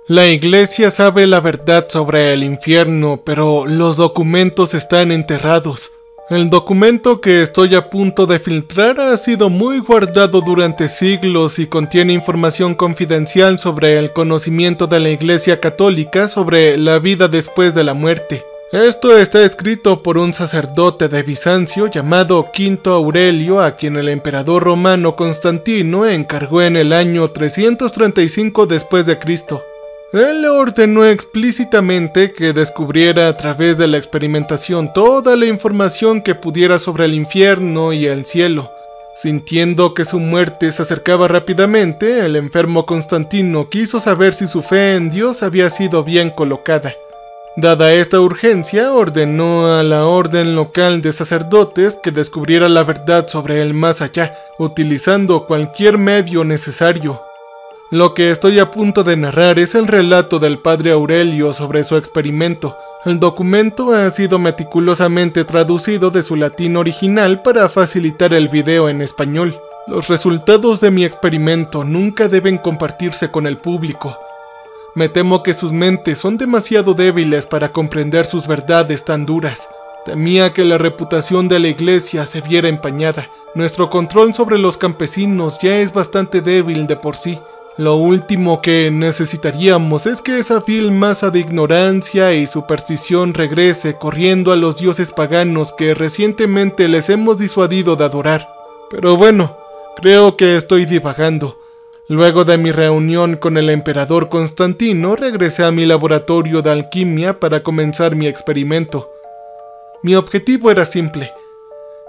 La iglesia sabe la verdad sobre el infierno, pero los documentos están enterrados. El documento que estoy a punto de filtrar ha sido muy guardado durante siglos y contiene información confidencial sobre el conocimiento de la Iglesia Católica sobre la vida después de la muerte. Esto está escrito por un sacerdote de Bizancio llamado Quinto Aurelio, a quien el emperador romano Constantino encargó en el año 335 después de Cristo. Él le ordenó explícitamente que descubriera a través de la experimentación toda la información que pudiera sobre el infierno y el cielo. Sintiendo que su muerte se acercaba rápidamente, el enfermo Constantino quiso saber si su fe en Dios había sido bien colocada. Dada esta urgencia, ordenó a la orden local de sacerdotes que descubriera la verdad sobre el más allá, utilizando cualquier medio necesario. Lo que estoy a punto de narrar es el relato del padre Aurelio sobre su experimento. El documento ha sido meticulosamente traducido de su latín original para facilitar el video en español. Los resultados de mi experimento nunca deben compartirse con el público. Me temo que sus mentes son demasiado débiles para comprender sus verdades tan duras. Temía que la reputación de la iglesia se viera empañada. Nuestro control sobre los campesinos ya es bastante débil de por sí. Lo último que necesitaríamos es que esa vil masa de ignorancia y superstición regrese corriendo a los dioses paganos que recientemente les hemos disuadido de adorar. Pero bueno, creo que estoy divagando. Luego de mi reunión con el emperador Constantino, regresé a mi laboratorio de alquimia para comenzar mi experimento. Mi objetivo era simple: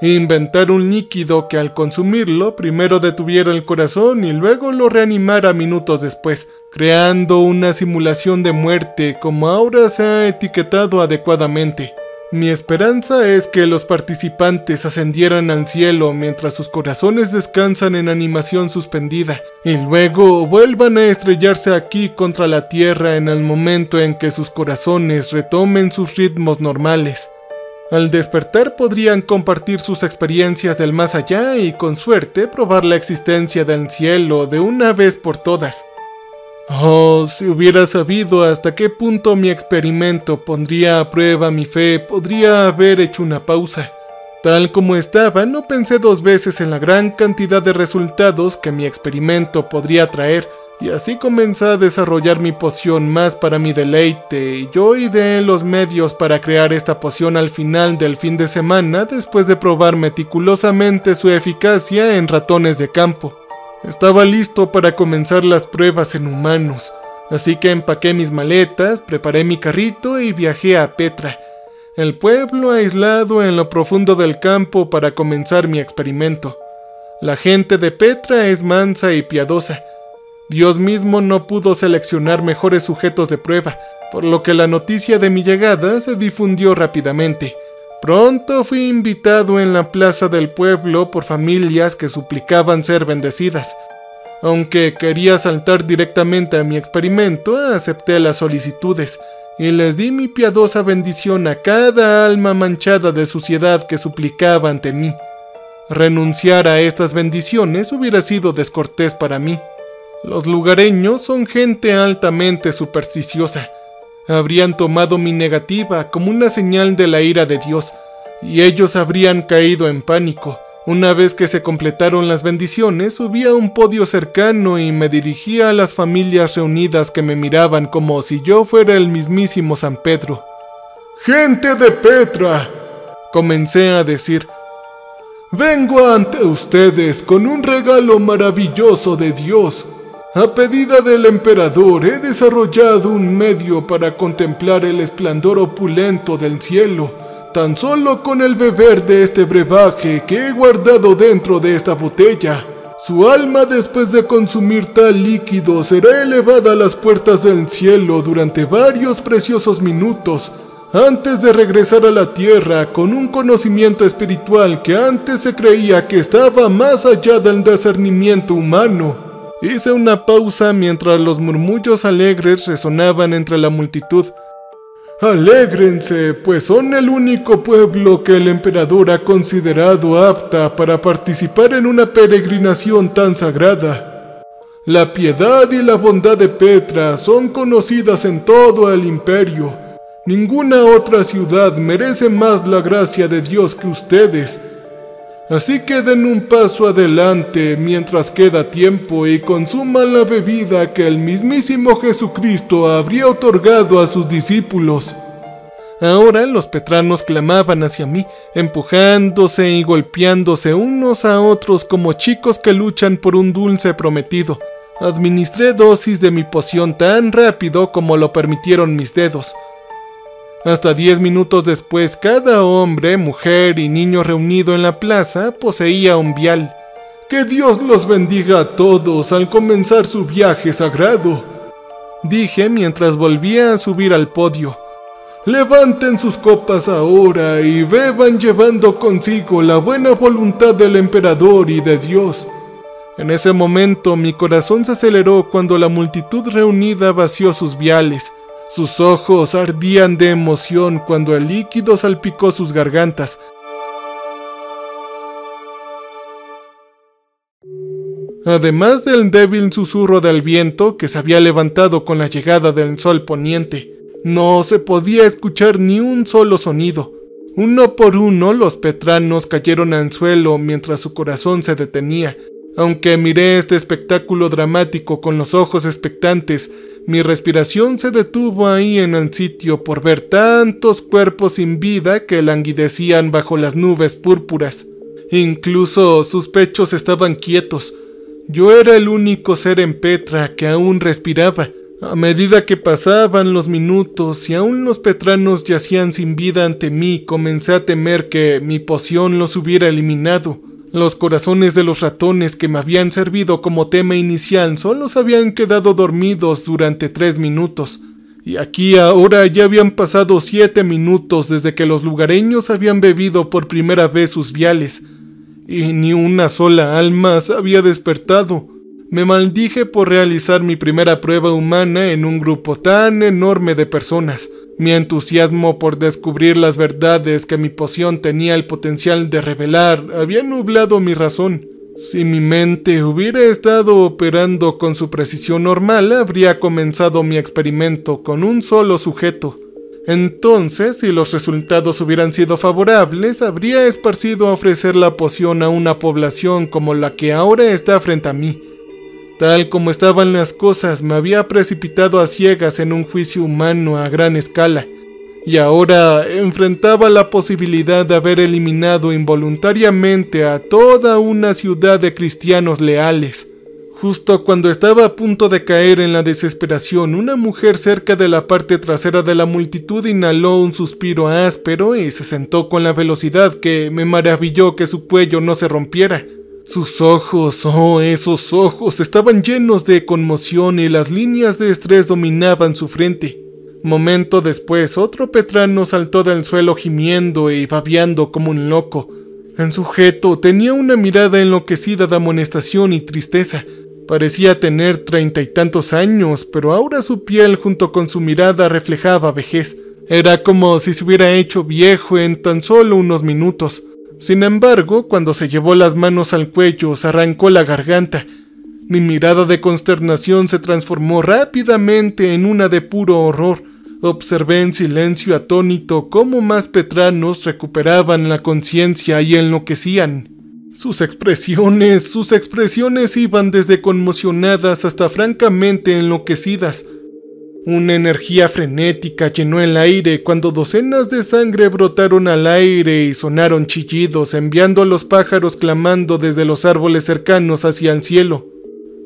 inventar un líquido que al consumirlo primero detuviera el corazón y luego lo reanimara minutos después, creando una simulación de muerte como ahora se ha etiquetado adecuadamente. Mi esperanza es que los participantes ascendieran al cielo mientras sus corazones descansan en animación suspendida y luego vuelvan a estrellarse aquí contra la tierra en el momento en que sus corazones retomen sus ritmos normales. Al despertar podrían compartir sus experiencias del más allá y con suerte probar la existencia del cielo de una vez por todas. Oh, si hubiera sabido hasta qué punto mi experimento pondría a prueba mi fe, podría haber hecho una pausa. Tal como estaba, no pensé dos veces en la gran cantidad de resultados que mi experimento podría traer, y así comencé a desarrollar mi poción más para mi deleite, y yo ideé los medios para crear esta poción al final del fin de semana después de probar meticulosamente su eficacia en ratones de campo. Estaba listo para comenzar las pruebas en humanos, así que empaqué mis maletas, preparé mi carrito y viajé a Petra, el pueblo aislado en lo profundo del campo, para comenzar mi experimento. La gente de Petra es mansa y piadosa. Dios mismo no pudo seleccionar mejores sujetos de prueba, por lo que la noticia de mi llegada se difundió rápidamente. Pronto fui invitado en la plaza del pueblo por familias que suplicaban ser bendecidas. Aunque quería saltar directamente a mi experimento, acepté las solicitudes y les di mi piadosa bendición a cada alma manchada de suciedad que suplicaba ante mí. Renunciar a estas bendiciones hubiera sido descortés para mí. Los lugareños son gente altamente supersticiosa. Habrían tomado mi negativa como una señal de la ira de Dios, y ellos habrían caído en pánico. Una vez que se completaron las bendiciones, subí a un podio cercano y me dirigí a las familias reunidas que me miraban como si yo fuera el mismísimo San Pedro. «Gente de Petra», comencé a decir, «vengo ante ustedes con un regalo maravilloso de Dios. A pedida del emperador he desarrollado un medio para contemplar el esplendor opulento del cielo, tan solo con el beber de este brebaje que he guardado dentro de esta botella. Su alma, después de consumir tal líquido, será elevada a las puertas del cielo durante varios preciosos minutos, antes de regresar a la tierra con un conocimiento espiritual que antes se creía que estaba más allá del discernimiento humano». Hice una pausa mientras los murmullos alegres resonaban entre la multitud. «Alégrense, pues son el único pueblo que el emperador ha considerado apta para participar en una peregrinación tan sagrada. La piedad y la bondad de Petra son conocidas en todo el imperio. Ninguna otra ciudad merece más la gracia de Dios que ustedes. Así que den un paso adelante mientras queda tiempo y consuman la bebida que el mismísimo Jesucristo habría otorgado a sus discípulos. Ahora los petranos clamaban hacia mí, empujándose y golpeándose unos a otros como chicos que luchan por un dulce prometido. Administré dosis de mi poción tan rápido como lo permitieron mis dedos. Hasta 10 minutos después, cada hombre, mujer y niño reunido en la plaza poseía un vial. ¡Que Dios los bendiga a todos al comenzar su viaje sagrado!, dije mientras volvía a subir al podio. Levanten sus copas ahora y beban llevando consigo la buena voluntad del emperador y de Dios. En ese momento mi corazón se aceleró cuando la multitud reunida vació sus viales. Sus ojos ardían de emoción cuando el líquido salpicó sus gargantas. Además del débil susurro del viento que se había levantado con la llegada del sol poniente, no se podía escuchar ni un solo sonido. Uno por uno los petranos cayeron al suelo mientras su corazón se detenía. Aunque miré este espectáculo dramático con los ojos expectantes, mi respiración se detuvo ahí en el sitio por ver tantos cuerpos sin vida que languidecían bajo las nubes púrpuras. Incluso sus pechos estaban quietos. Yo era el único ser en Petra que aún respiraba. A medida que pasaban los minutos y aún los petranos yacían sin vida ante mí, comencé a temer que mi poción los hubiera eliminado. Los corazones de los ratones que me habían servido como tema inicial solo se habían quedado dormidos durante 3 minutos. Y aquí ahora ya habían pasado 7 minutos desde que los lugareños habían bebido por primera vez sus viales. Y ni una sola alma se había despertado. Me maldije por realizar mi primera prueba humana en un grupo tan enorme de personas. Mi entusiasmo por descubrir las verdades que mi poción tenía el potencial de revelar había nublado mi razón. Si mi mente hubiera estado operando con su precisión normal, habría comenzado mi experimento con un solo sujeto. Entonces, si los resultados hubieran sido favorables, habría esparcido a ofrecer la poción a una población como la que ahora está frente a mí. Tal como estaban las cosas, me había precipitado a ciegas en un juicio humano a gran escala, y ahora enfrentaba la posibilidad de haber eliminado involuntariamente a toda una ciudad de cristianos leales. Justo cuando estaba a punto de caer en la desesperación, una mujer cerca de la parte trasera de la multitud inhaló un suspiro áspero y se sentó con la velocidad que me maravilló que su cuello no se rompiera. Sus ojos, oh, esos ojos, estaban llenos de conmoción y las líneas de estrés dominaban su frente. Momento después, otro petrano saltó del suelo gimiendo y babeando como un loco. El sujeto tenía una mirada enloquecida de amonestación y tristeza. Parecía tener 30 y tantos años, pero ahora su piel junto con su mirada reflejaba vejez. Era como si se hubiera hecho viejo en tan solo unos minutos. Sin embargo, cuando se llevó las manos al cuello, se arrancó la garganta. Mi mirada de consternación se transformó rápidamente en una de puro horror. Observé en silencio atónito cómo más petranos recuperaban la conciencia y enloquecían. Sus expresiones iban desde conmocionadas hasta francamente enloquecidas. Una energía frenética llenó el aire cuando docenas de sangre brotaron al aire y sonaron chillidos, enviando a los pájaros clamando desde los árboles cercanos hacia el cielo.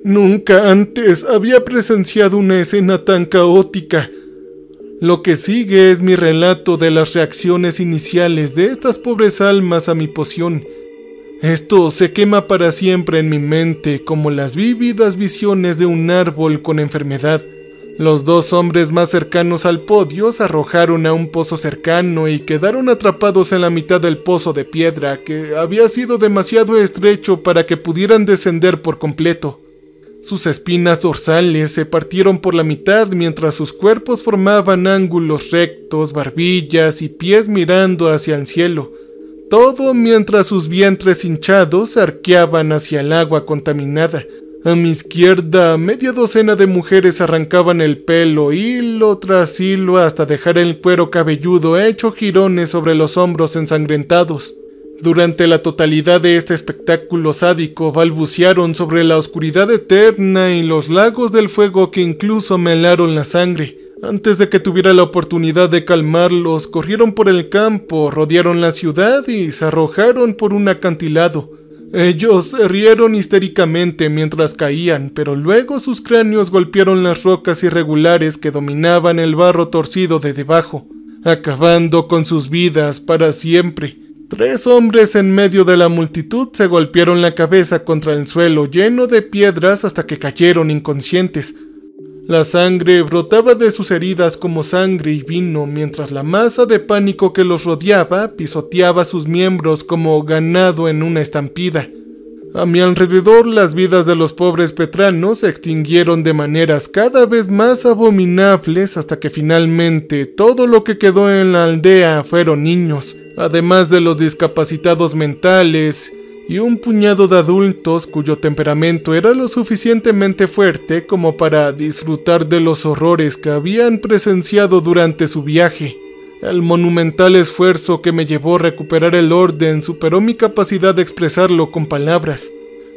Nunca antes había presenciado una escena tan caótica. Lo que sigue es mi relato de las reacciones iniciales de estas pobres almas a mi poción. Esto se quema para siempre en mi mente como las vívidas visiones de un árbol con enfermedad. Los 2 hombres más cercanos al podio se arrojaron a un pozo cercano y quedaron atrapados en la mitad del pozo de piedra, que había sido demasiado estrecho para que pudieran descender por completo. Sus espinas dorsales se partieron por la mitad mientras sus cuerpos formaban ángulos rectos, barbillas y pies mirando hacia el cielo. Todo mientras sus vientres hinchados se arqueaban hacia el agua contaminada. A mi izquierda, media docena de mujeres arrancaban el pelo, hilo tras hilo, hasta dejar el cuero cabelludo hecho jirones sobre los hombros ensangrentados. Durante la totalidad de este espectáculo sádico balbucearon sobre la oscuridad eterna y los lagos del fuego que incluso me helaron la sangre. Antes de que tuviera la oportunidad de calmarlos, corrieron por el campo, rodearon la ciudad y se arrojaron por un acantilado. Ellos se rieron histéricamente mientras caían, pero luego sus cráneos golpearon las rocas irregulares que dominaban el barro torcido de debajo, acabando con sus vidas para siempre. 3 hombres en medio de la multitud se golpearon la cabeza contra el suelo lleno de piedras hasta que cayeron inconscientes. La sangre brotaba de sus heridas como sangre y vino, mientras la masa de pánico que los rodeaba pisoteaba sus miembros como ganado en una estampida. A mi alrededor las vidas de los pobres petranos se extinguieron de maneras cada vez más abominables hasta que finalmente todo lo que quedó en la aldea fueron niños, además de los discapacitados mentales y un puñado de adultos cuyo temperamento era lo suficientemente fuerte como para disfrutar de los horrores que habían presenciado durante su viaje. El monumental esfuerzo que me llevó a recuperar el orden superó mi capacidad de expresarlo con palabras.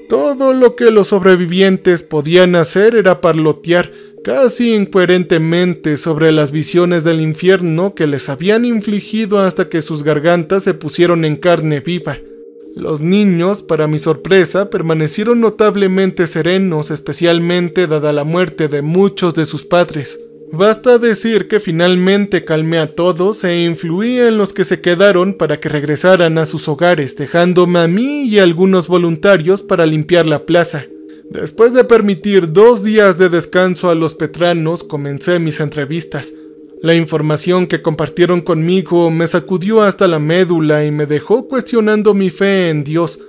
Todo lo que los sobrevivientes podían hacer era parlotear casi incoherentemente sobre las visiones del infierno que les habían infligido hasta que sus gargantas se pusieron en carne viva. Los niños, para mi sorpresa, permanecieron notablemente serenos, especialmente dada la muerte de muchos de sus padres. Basta decir que finalmente calmé a todos e influí en los que se quedaron para que regresaran a sus hogares, dejándome a mí y a algunos voluntarios para limpiar la plaza. Después de permitir 2 días de descanso a los petranos, comencé mis entrevistas. La información que compartieron conmigo me sacudió hasta la médula y me dejó cuestionando mi fe en Dios.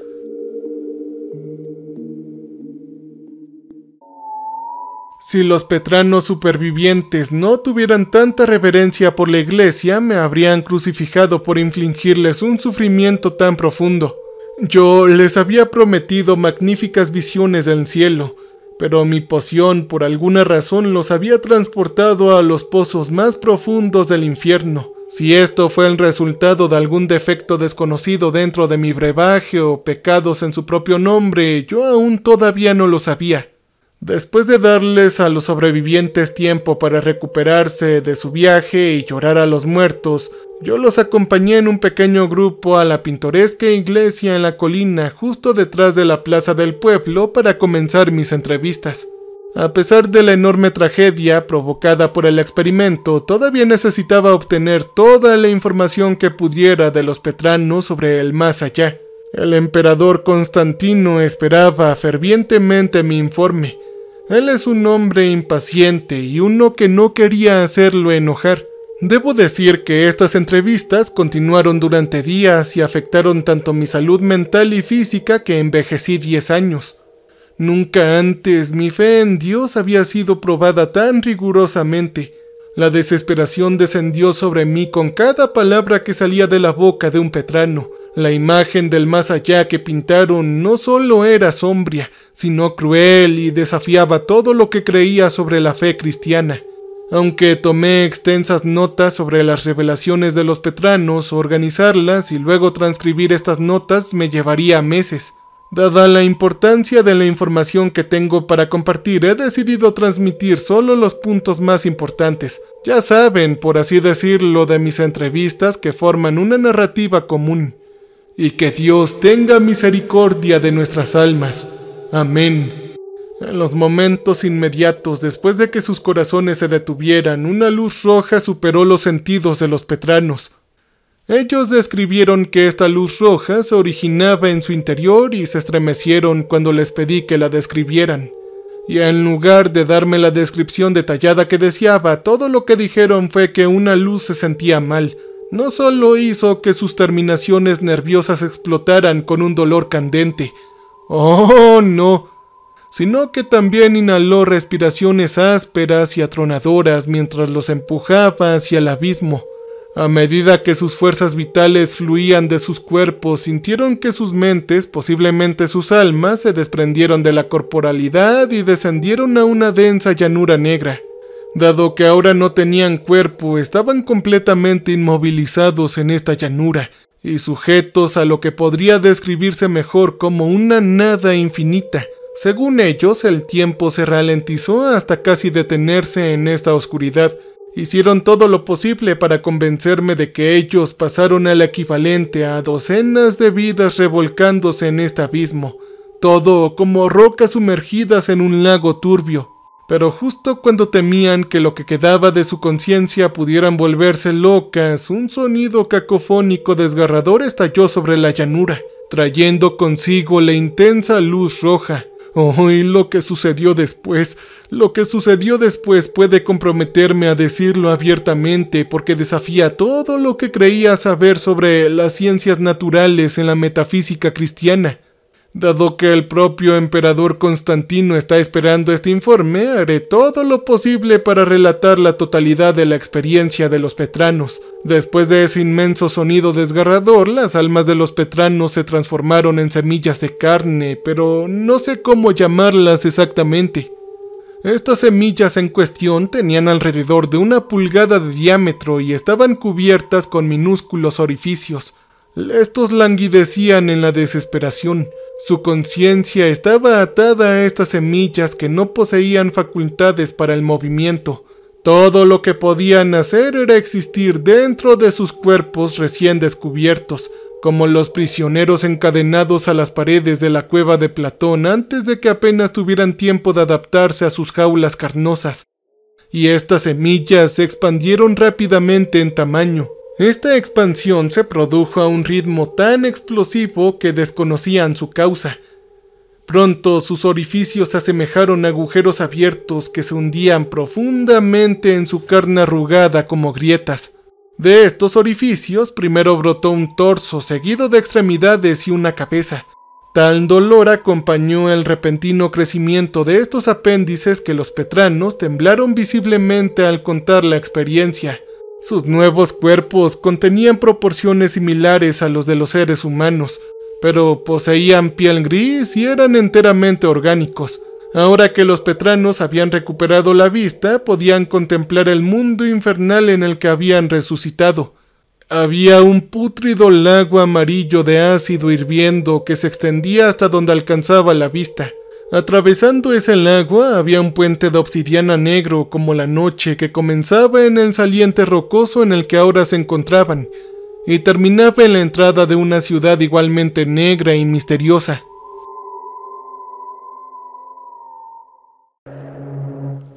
Si los petranos supervivientes no tuvieran tanta reverencia por la iglesia, me habrían crucificado por infligirles un sufrimiento tan profundo. Yo les había prometido magníficas visiones del cielo, pero mi poción por alguna razón los había transportado a los pozos más profundos del infierno. Si esto fue el resultado de algún defecto desconocido dentro de mi brebaje o pecados en su propio nombre, yo aún todavía no lo sabía. Después de darles a los sobrevivientes tiempo para recuperarse de su viaje y llorar a los muertos, yo los acompañé en un pequeño grupo a la pintoresca iglesia en la colina justo detrás de la plaza del pueblo para comenzar mis entrevistas. A pesar de la enorme tragedia provocada por el experimento, todavía necesitaba obtener toda la información que pudiera de los petranos sobre el más allá. El emperador Constantino esperaba fervientemente mi informe. Él es un hombre impaciente y uno que no quería hacerlo enojar. Debo decir que estas entrevistas continuaron durante días y afectaron tanto mi salud mental y física que envejecí 10 años. Nunca antes mi fe en Dios había sido probada tan rigurosamente. La desesperación descendió sobre mí con cada palabra que salía de la boca de un petrano. La imagen del más allá que pintaron no solo era sombria, sino cruel y desafiaba todo lo que creía sobre la fe cristiana. Aunque tomé extensas notas sobre las revelaciones de los petranos, organizarlas y luego transcribir estas notas me llevaría meses. Dada la importancia de la información que tengo para compartir, he decidido transmitir solo los puntos más importantes. Ya saben, por así decirlo, de mis entrevistas que forman una narrativa común. Y que Dios tenga misericordia de nuestras almas. Amén. En los momentos inmediatos después de que sus corazones se detuvieran, una luz roja superó los sentidos de los petranos. Ellos describieron que esta luz roja se originaba en su interior y se estremecieron cuando les pedí que la describieran. Y en lugar de darme la descripción detallada que deseaba, todo lo que dijeron fue que una luz se sentía mal. No solo hizo que sus terminaciones nerviosas explotaran con un dolor candente. ¡Oh, no! Sino que también inhaló respiraciones ásperas y atronadoras mientras los empujaba hacia el abismo. A medida que sus fuerzas vitales fluían de sus cuerpos, sintieron que sus mentes, posiblemente sus almas, se desprendieron de la corporalidad y descendieron a una densa llanura negra. Dado que ahora no tenían cuerpo, estaban completamente inmovilizados en esta llanura y sujetos a lo que podría describirse mejor como una nada infinita. Según ellos, el tiempo se ralentizó hasta casi detenerse en esta oscuridad. Hicieron todo lo posible para convencerme de que ellos pasaron al equivalente a docenas de vidas revolcándose en este abismo, todo como rocas sumergidas en un lago turbio. Pero justo cuando temían que lo que quedaba de su conciencia pudieran volverse locas, un sonido cacofónico desgarrador estalló sobre la llanura, trayendo consigo la intensa luz roja. Y lo que sucedió después puede comprometerme a decirlo abiertamente porque desafía todo lo que creía saber sobre las ciencias naturales en la metafísica cristiana. Dado que el propio emperador Constantino está esperando este informe, haré todo lo posible para relatar la totalidad de la experiencia de los petranos. Después de ese inmenso sonido desgarrador, las almas de los petranos se transformaron en semillas de carne, pero no sé cómo llamarlas exactamente. Estas semillas en cuestión tenían alrededor de 1 pulgada de diámetro y estaban cubiertas con minúsculos orificios. Estos languidecían en la desesperación. Su conciencia estaba atada a estas semillas que no poseían facultades para el movimiento. Todo lo que podían hacer era existir dentro de sus cuerpos recién descubiertos, como los prisioneros encadenados a las paredes de la cueva de Platón antes de que apenas tuvieran tiempo de adaptarse a sus jaulas carnosas. Y estas semillas se expandieron rápidamente en tamaño. Esta expansión se produjo a un ritmo tan explosivo que desconocían su causa. Pronto sus orificios se asemejaron a agujeros abiertos que se hundían profundamente en su carne arrugada como grietas. De estos orificios primero brotó un torso seguido de extremidades y una cabeza. Tal dolor acompañó el repentino crecimiento de estos apéndices que los petranos temblaron visiblemente al contar la experiencia. Sus nuevos cuerpos contenían proporciones similares a los de los seres humanos, pero poseían piel gris y eran enteramente orgánicos. Ahora que los petranos habían recuperado la vista, podían contemplar el mundo infernal en el que habían resucitado. Había un pútrido lago amarillo de ácido hirviendo que se extendía hasta donde alcanzaba la vista. Atravesando ese lago había un puente de obsidiana negro como la noche que comenzaba en el saliente rocoso en el que ahora se encontraban y terminaba en la entrada de una ciudad igualmente negra y misteriosa.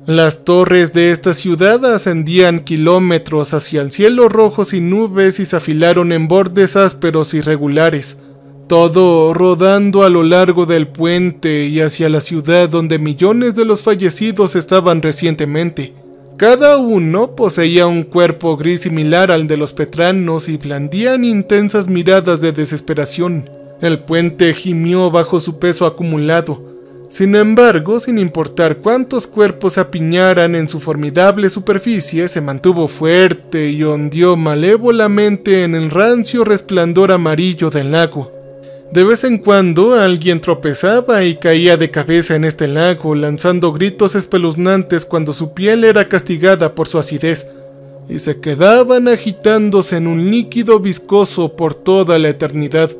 Las torres de esta ciudad ascendían kilómetros hacia el cielo rojo sin nubes y se afilaron en bordes ásperos y irregulares. Todo rodando a lo largo del puente y hacia la ciudad donde millones de los fallecidos estaban recientemente. Cada uno poseía un cuerpo gris similar al de los petranos y blandían intensas miradas de desesperación. El puente gimió bajo su peso acumulado. Sin embargo, sin importar cuántos cuerpos se apiñaran en su formidable superficie, se mantuvo fuerte y ondeó malévolamente en el rancio resplandor amarillo del lago. De vez en cuando alguien tropezaba y caía de cabeza en este lago, lanzando gritos espeluznantes cuando su piel era castigada por su acidez, y se quedaban agitándose en un líquido viscoso por toda la eternidad.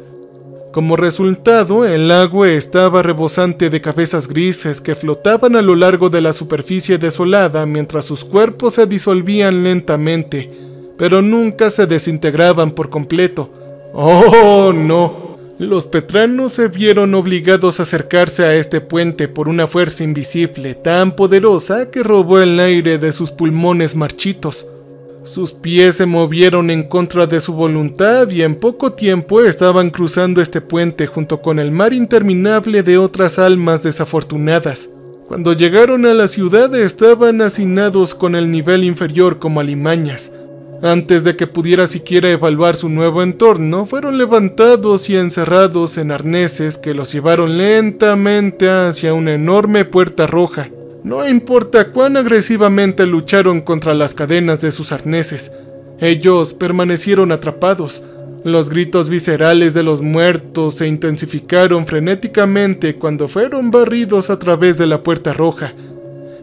Como resultado, el lago estaba rebosante de cabezas grises que flotaban a lo largo de la superficie desolada mientras sus cuerpos se disolvían lentamente, pero nunca se desintegraban por completo. ¡Oh, no! Los petranos se vieron obligados a acercarse a este puente por una fuerza invisible tan poderosa que robó el aire de sus pulmones marchitos. Sus pies se movieron en contra de su voluntad y en poco tiempo estaban cruzando este puente junto con el mar interminable de otras almas desafortunadas. Cuando llegaron a la ciudad estaban hacinados con el nivel inferior como alimañas. Antes de que pudiera siquiera evaluar su nuevo entorno, fueron levantados y encerrados en arneses que los llevaron lentamente hacia una enorme puerta roja. No importa cuán agresivamente lucharon contra las cadenas de sus arneses, Ellos permanecieron atrapados. Los gritos viscerales de los muertos se intensificaron frenéticamente cuando fueron barridos a través de la puerta roja,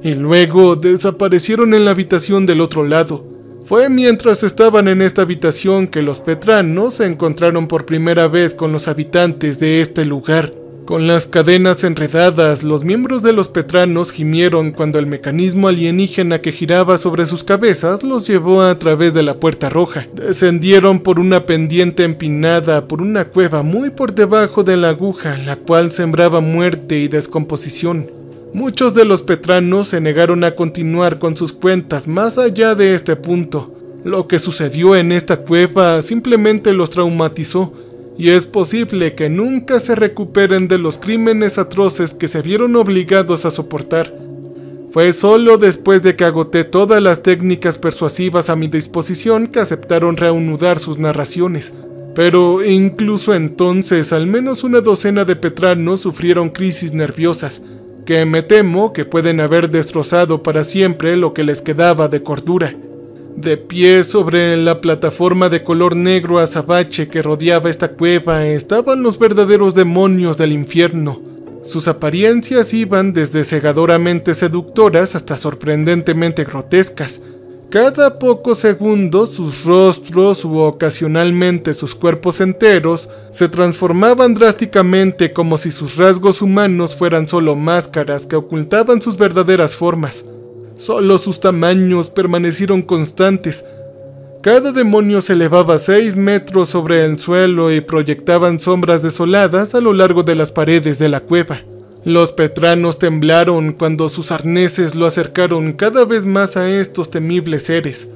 y luego desaparecieron en la habitación del otro lado. Fue mientras estaban en esta habitación que los Petranos se encontraron por primera vez con los habitantes de este lugar. Con las cadenas enredadas, los miembros de los Petranos gimieron cuando el mecanismo alienígena que giraba sobre sus cabezas los llevó a través de la puerta roja. Descendieron por una pendiente empinada por una cueva muy por debajo de la aguja, la cual sembraba muerte y descomposición. Muchos de los Petranos se negaron a continuar con sus cuentas más allá de este punto. Lo que sucedió en esta cueva simplemente los traumatizó, y es posible que nunca se recuperen de los crímenes atroces que se vieron obligados a soportar. Fue solo después de que agoté todas las técnicas persuasivas a mi disposición que aceptaron reanudar sus narraciones. Pero incluso entonces, al menos una docena de Petranos sufrieron crisis nerviosas, que me temo que pueden haber destrozado para siempre lo que les quedaba de cordura. De pie sobre la plataforma de color negro azabache que rodeaba esta cueva estaban los verdaderos demonios del infierno. Sus apariencias iban desde cegadoramente seductoras hasta sorprendentemente grotescas. Cada pocos segundos sus rostros u ocasionalmente sus cuerpos enteros se transformaban drásticamente, como si sus rasgos humanos fueran solo máscaras que ocultaban sus verdaderas formas. Solo sus tamaños permanecieron constantes. Cada demonio se elevaba 6 metros sobre el suelo y proyectaban sombras desoladas a lo largo de las paredes de la cueva. Los Petranos temblaron cuando sus arneses lo acercaron cada vez más a estos temibles seres.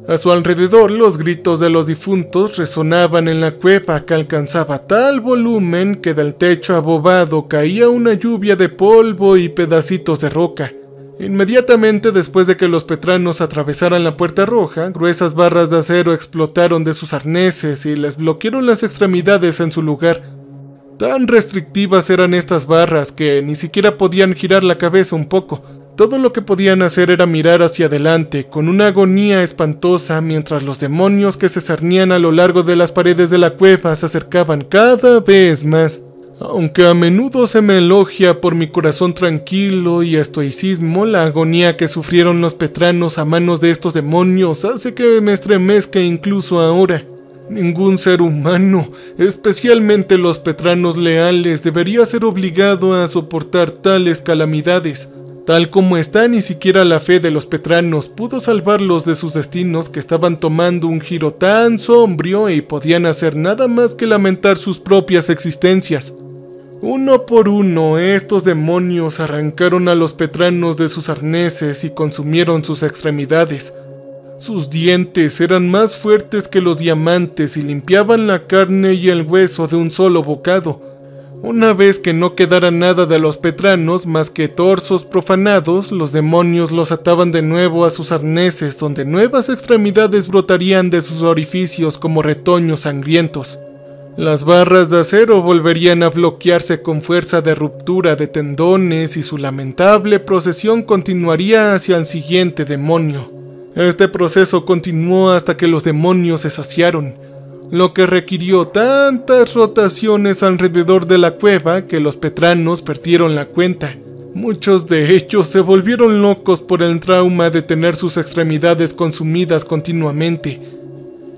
A su alrededor los gritos de los difuntos resonaban en la cueva, que alcanzaba tal volumen que del techo abobado caía una lluvia de polvo y pedacitos de roca. Inmediatamente después de que los Petranos atravesaran la puerta roja, gruesas barras de acero explotaron de sus arneses y les bloquearon las extremidades en su lugar. Tan restrictivas eran estas barras que ni siquiera podían girar la cabeza un poco. Todo lo que podían hacer era mirar hacia adelante, con una agonía espantosa, mientras los demonios que se cernían a lo largo de las paredes de la cueva se acercaban cada vez más. Aunque a menudo se me elogia por mi corazón tranquilo y estoicismo, la agonía que sufrieron los Petranos a manos de estos demonios hace que me estremezca incluso ahora. Ningún ser humano, especialmente los Petranos leales, debería ser obligado a soportar tales calamidades. Tal como está, ni siquiera la fe de los Petranos pudo salvarlos de sus destinos, que estaban tomando un giro tan sombrío y podían hacer nada más que lamentar sus propias existencias. Uno por uno, estos demonios arrancaron a los Petranos de sus arneses y consumieron sus extremidades. Sus dientes eran más fuertes que los diamantes y limpiaban la carne y el hueso de un solo bocado. Una vez que no quedara nada de los Petranos más que torsos profanados, los demonios los ataban de nuevo a sus arneses, donde nuevas extremidades brotarían de sus orificios como retoños sangrientos. Las barras de acero volverían a bloquearse con fuerza de ruptura de tendones y su lamentable procesión continuaría hacia el siguiente demonio. Este proceso continuó hasta que los demonios se saciaron, lo que requirió tantas rotaciones alrededor de la cueva que los Petranos perdieron la cuenta. Muchos de ellos se volvieron locos por el trauma de tener sus extremidades consumidas continuamente.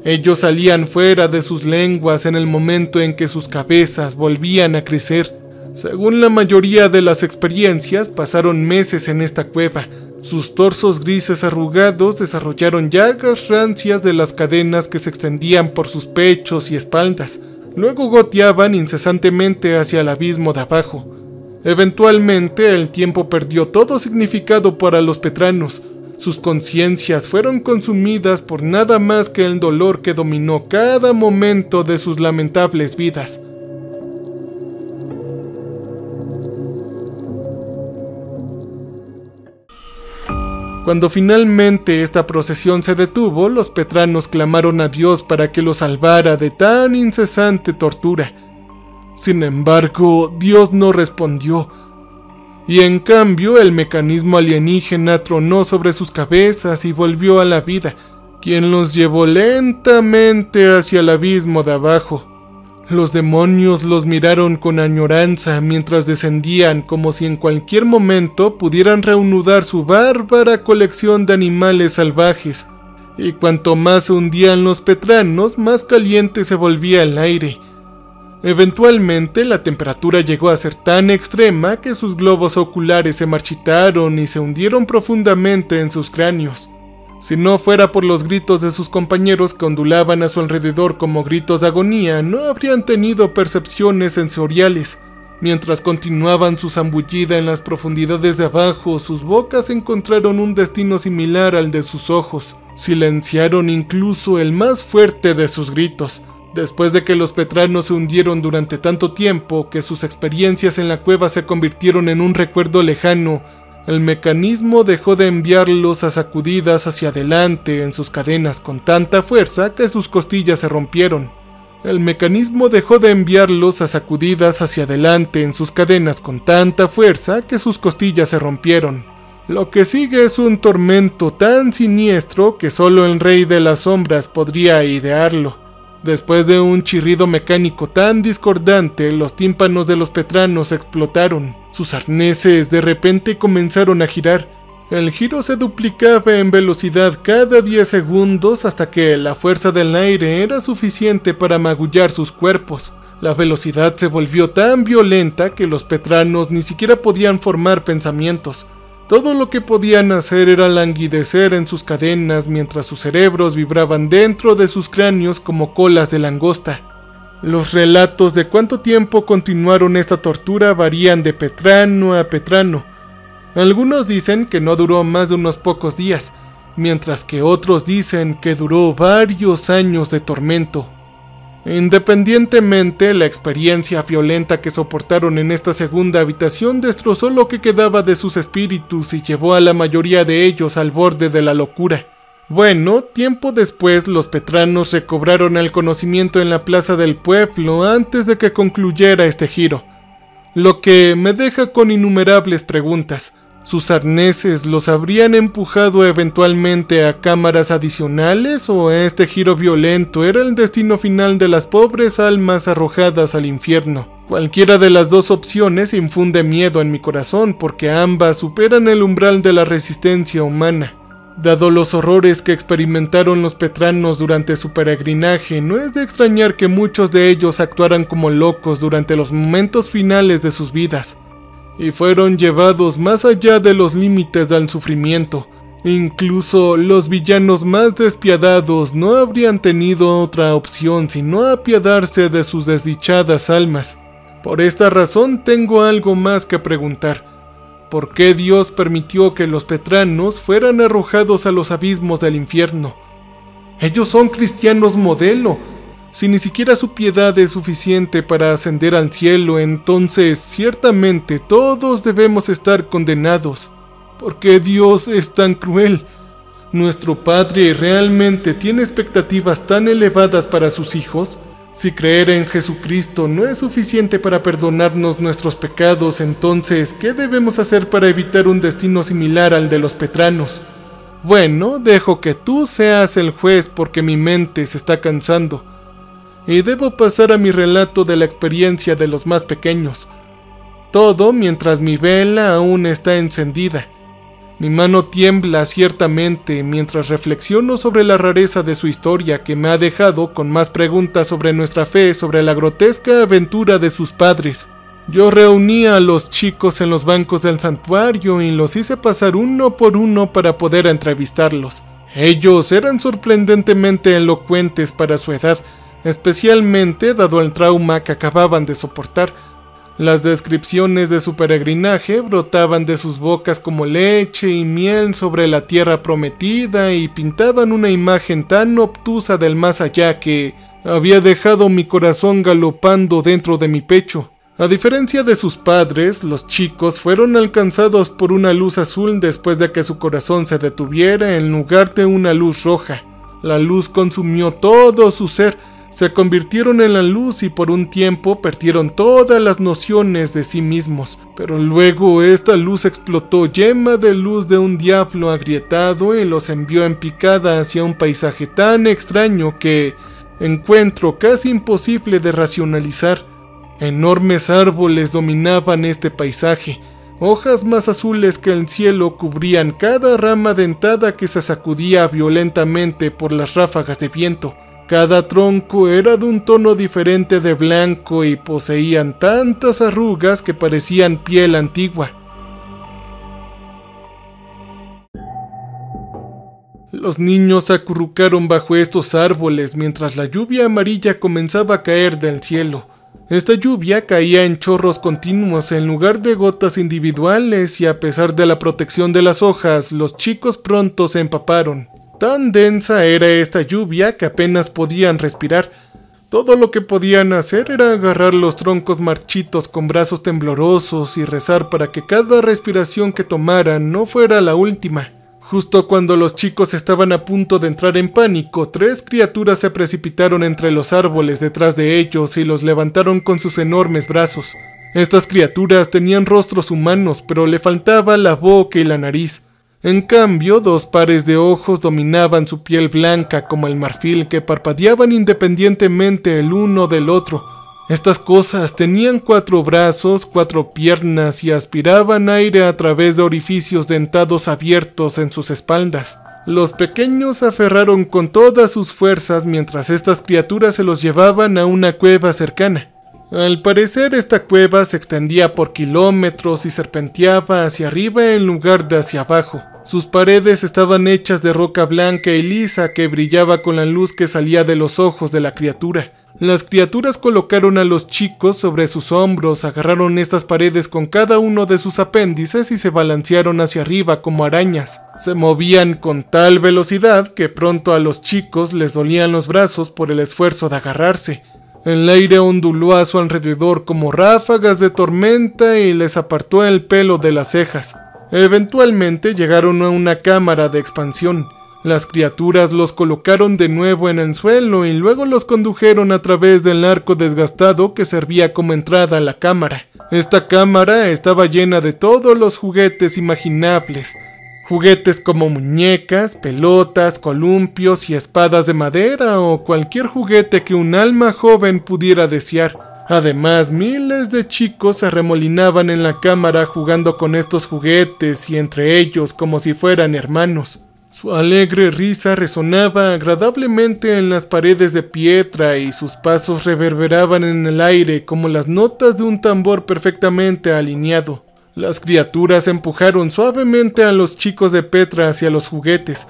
Ellos salían fuera de sus lenguas en el momento en que sus cabezas volvían a crecer. Según la mayoría de las experiencias, pasaron meses en esta cueva. Sus torsos grises arrugados desarrollaron llagas rancias de las cadenas que se extendían por sus pechos y espaldas. Luego goteaban incesantemente hacia el abismo de abajo. Eventualmente, el tiempo perdió todo significado para los Petranos. Sus conciencias fueron consumidas por nada más que el dolor que dominó cada momento de sus lamentables vidas. Cuando finalmente esta procesión se detuvo, los Petranos clamaron a Dios para que los salvara de tan incesante tortura. Sin embargo, Dios no respondió. Y en cambio el mecanismo alienígena tronó sobre sus cabezas y volvió a la vida, quien los llevó lentamente hacia el abismo de abajo. Los demonios los miraron con añoranza mientras descendían, como si en cualquier momento pudieran reanudar su bárbara colección de animales salvajes. Y cuanto más se hundían los petranos, más caliente se volvía el aire. Eventualmente la temperatura llegó a ser tan extrema que sus globos oculares se marchitaron y se hundieron profundamente en sus cráneos. Si no fuera por los gritos de sus compañeros que ondulaban a su alrededor como gritos de agonía, no habrían tenido percepciones sensoriales. Mientras continuaban su zambullida en las profundidades de abajo, sus bocas encontraron un destino similar al de sus ojos. Silenciaron incluso el más fuerte de sus gritos. Después de que los petranos se hundieron durante tanto tiempo que sus experiencias en la cueva se convirtieron en un recuerdo lejano, el mecanismo dejó de enviarlos a sacudidas hacia adelante en sus cadenas con tanta fuerza que sus costillas se rompieron. El mecanismo dejó de enviarlos a sacudidas hacia adelante en sus cadenas con tanta fuerza que sus costillas se rompieron. Lo que sigue es un tormento tan siniestro que solo el Rey de las Sombras podría idearlo. Después de un chirrido mecánico tan discordante, los tímpanos de los petranos explotaron. Sus arneses de repente comenzaron a girar. El giro se duplicaba en velocidad cada 10 segundos hasta que la fuerza del aire era suficiente para magullar sus cuerpos. La velocidad se volvió tan violenta que los petranos ni siquiera podían formar pensamientos. Todo lo que podían hacer era languidecer en sus cadenas mientras sus cerebros vibraban dentro de sus cráneos como colas de langosta. Los relatos de cuánto tiempo continuaron esta tortura varían de petrano a petrano. Algunos dicen que no duró más de unos pocos días, mientras que otros dicen que duró varios años de tormento. Independientemente, la experiencia violenta que soportaron en esta segunda habitación destrozó lo que quedaba de sus espíritus y llevó a la mayoría de ellos al borde de la locura. Bueno, tiempo después los petranos recobraron el conocimiento en la plaza del pueblo antes de que concluyera este giro, lo que me deja con innumerables preguntas. ¿Sus arneses los habrían empujado eventualmente a cámaras adicionales o este giro violento era el destino final de las pobres almas arrojadas al infierno? Cualquiera de las dos opciones infunde miedo en mi corazón porque ambas superan el umbral de la resistencia humana. Dado los horrores que experimentaron los petranos durante su peregrinaje, no es de extrañar que muchos de ellos actuaran como locos durante los momentos finales de sus vidas. Y fueron llevados más allá de los límites del sufrimiento. Incluso los villanos más despiadados no habrían tenido otra opción sino apiadarse de sus desdichadas almas. Por esta razón tengo algo más que preguntar. ¿Por qué Dios permitió que los petranos fueran arrojados a los abismos del infierno? Ellos son cristianos modelo. Si ni siquiera su piedad es suficiente para ascender al cielo, entonces ciertamente todos debemos estar condenados. ¿Por qué Dios es tan cruel? ¿Nuestro Padre realmente tiene expectativas tan elevadas para sus hijos? Si creer en Jesucristo no es suficiente para perdonarnos nuestros pecados, entonces, ¿qué debemos hacer para evitar un destino similar al de los petranos? Bueno, dejo que tú seas el juez porque mi mente se está cansando. Y debo pasar a mi relato de la experiencia de los más pequeños. Todo mientras mi vela aún está encendida. Mi mano tiembla ciertamente mientras reflexiono sobre la rareza de su historia que me ha dejado con más preguntas sobre nuestra fe sobre la grotesca aventura de sus padres. Yo reuní a los chicos en los bancos del santuario y los hice pasar uno por uno para poder entrevistarlos. Ellos eran sorprendentemente elocuentes para su edad, especialmente dado el trauma que acababan de soportar. Las descripciones de su peregrinaje brotaban de sus bocas como leche y miel sobre la tierra prometida y pintaban una imagen tan obtusa del más allá que había dejado mi corazón galopando dentro de mi pecho. A diferencia de sus padres, los chicos fueron alcanzados por una luz azul después de que su corazón se detuviera en lugar de una luz roja. La luz consumió todo su ser, Se convirtieron en la luz y por un tiempo perdieron todas las nociones de sí mismos, pero luego esta luz explotó llama de luz de un diablo agrietado y los envió en picada hacia un paisaje tan extraño que encuentro casi imposible de racionalizar. Enormes árboles dominaban este paisaje, hojas más azules que el cielo cubrían cada rama dentada que se sacudía violentamente por las ráfagas de viento. Cada tronco era de un tono diferente de blanco y poseían tantas arrugas que parecían piel antigua. Los niños se acurrucaron bajo estos árboles mientras la lluvia amarilla comenzaba a caer del cielo. Esta lluvia caía en chorros continuos en lugar de gotas individuales y a pesar de la protección de las hojas, los chicos pronto se empaparon. Tan densa era esta lluvia que apenas podían respirar. Todo lo que podían hacer era agarrar los troncos marchitos con brazos temblorosos y rezar para que cada respiración que tomaran no fuera la última. Justo cuando los chicos estaban a punto de entrar en pánico, 3 criaturas se precipitaron entre los árboles detrás de ellos y los levantaron con sus enormes brazos. Estas criaturas tenían rostros humanos, pero le faltaba la boca y la nariz. En cambio, 2 pares de ojos dominaban su piel blanca como el marfil que parpadeaban independientemente el uno del otro. Estas cosas tenían 4 brazos, 4 piernas y aspiraban aire a través de orificios dentados abiertos en sus espaldas. Los pequeños se aferraron con todas sus fuerzas mientras estas criaturas se los llevaban a una cueva cercana. Al parecer esta cueva se extendía por kilómetros y serpenteaba hacia arriba en lugar de hacia abajo. Sus paredes estaban hechas de roca blanca y lisa que brillaba con la luz que salía de los ojos de la criatura. Las criaturas colocaron a los chicos sobre sus hombros, agarraron estas paredes con cada uno de sus apéndices y se balancearon hacia arriba como arañas. Se movían con tal velocidad que pronto a los chicos les dolían los brazos por el esfuerzo de agarrarse. El aire onduló a su alrededor como ráfagas de tormenta y les apartó el pelo de las cejas. Eventualmente llegaron a una cámara de expansión. Las criaturas los colocaron de nuevo en el suelo y luego los condujeron a través del arco desgastado que servía como entrada a la cámara. Esta cámara estaba llena de todos los juguetes imaginables. Juguetes como muñecas, pelotas, columpios y espadas de madera o cualquier juguete que un alma joven pudiera desear. Además, miles de chicos se arremolinaban en la cámara jugando con estos juguetes y entre ellos como si fueran hermanos. Su alegre risa resonaba agradablemente en las paredes de piedra y sus pasos reverberaban en el aire como las notas de un tambor perfectamente alineado. Las criaturas empujaron suavemente a los chicos de Petra hacia los juguetes.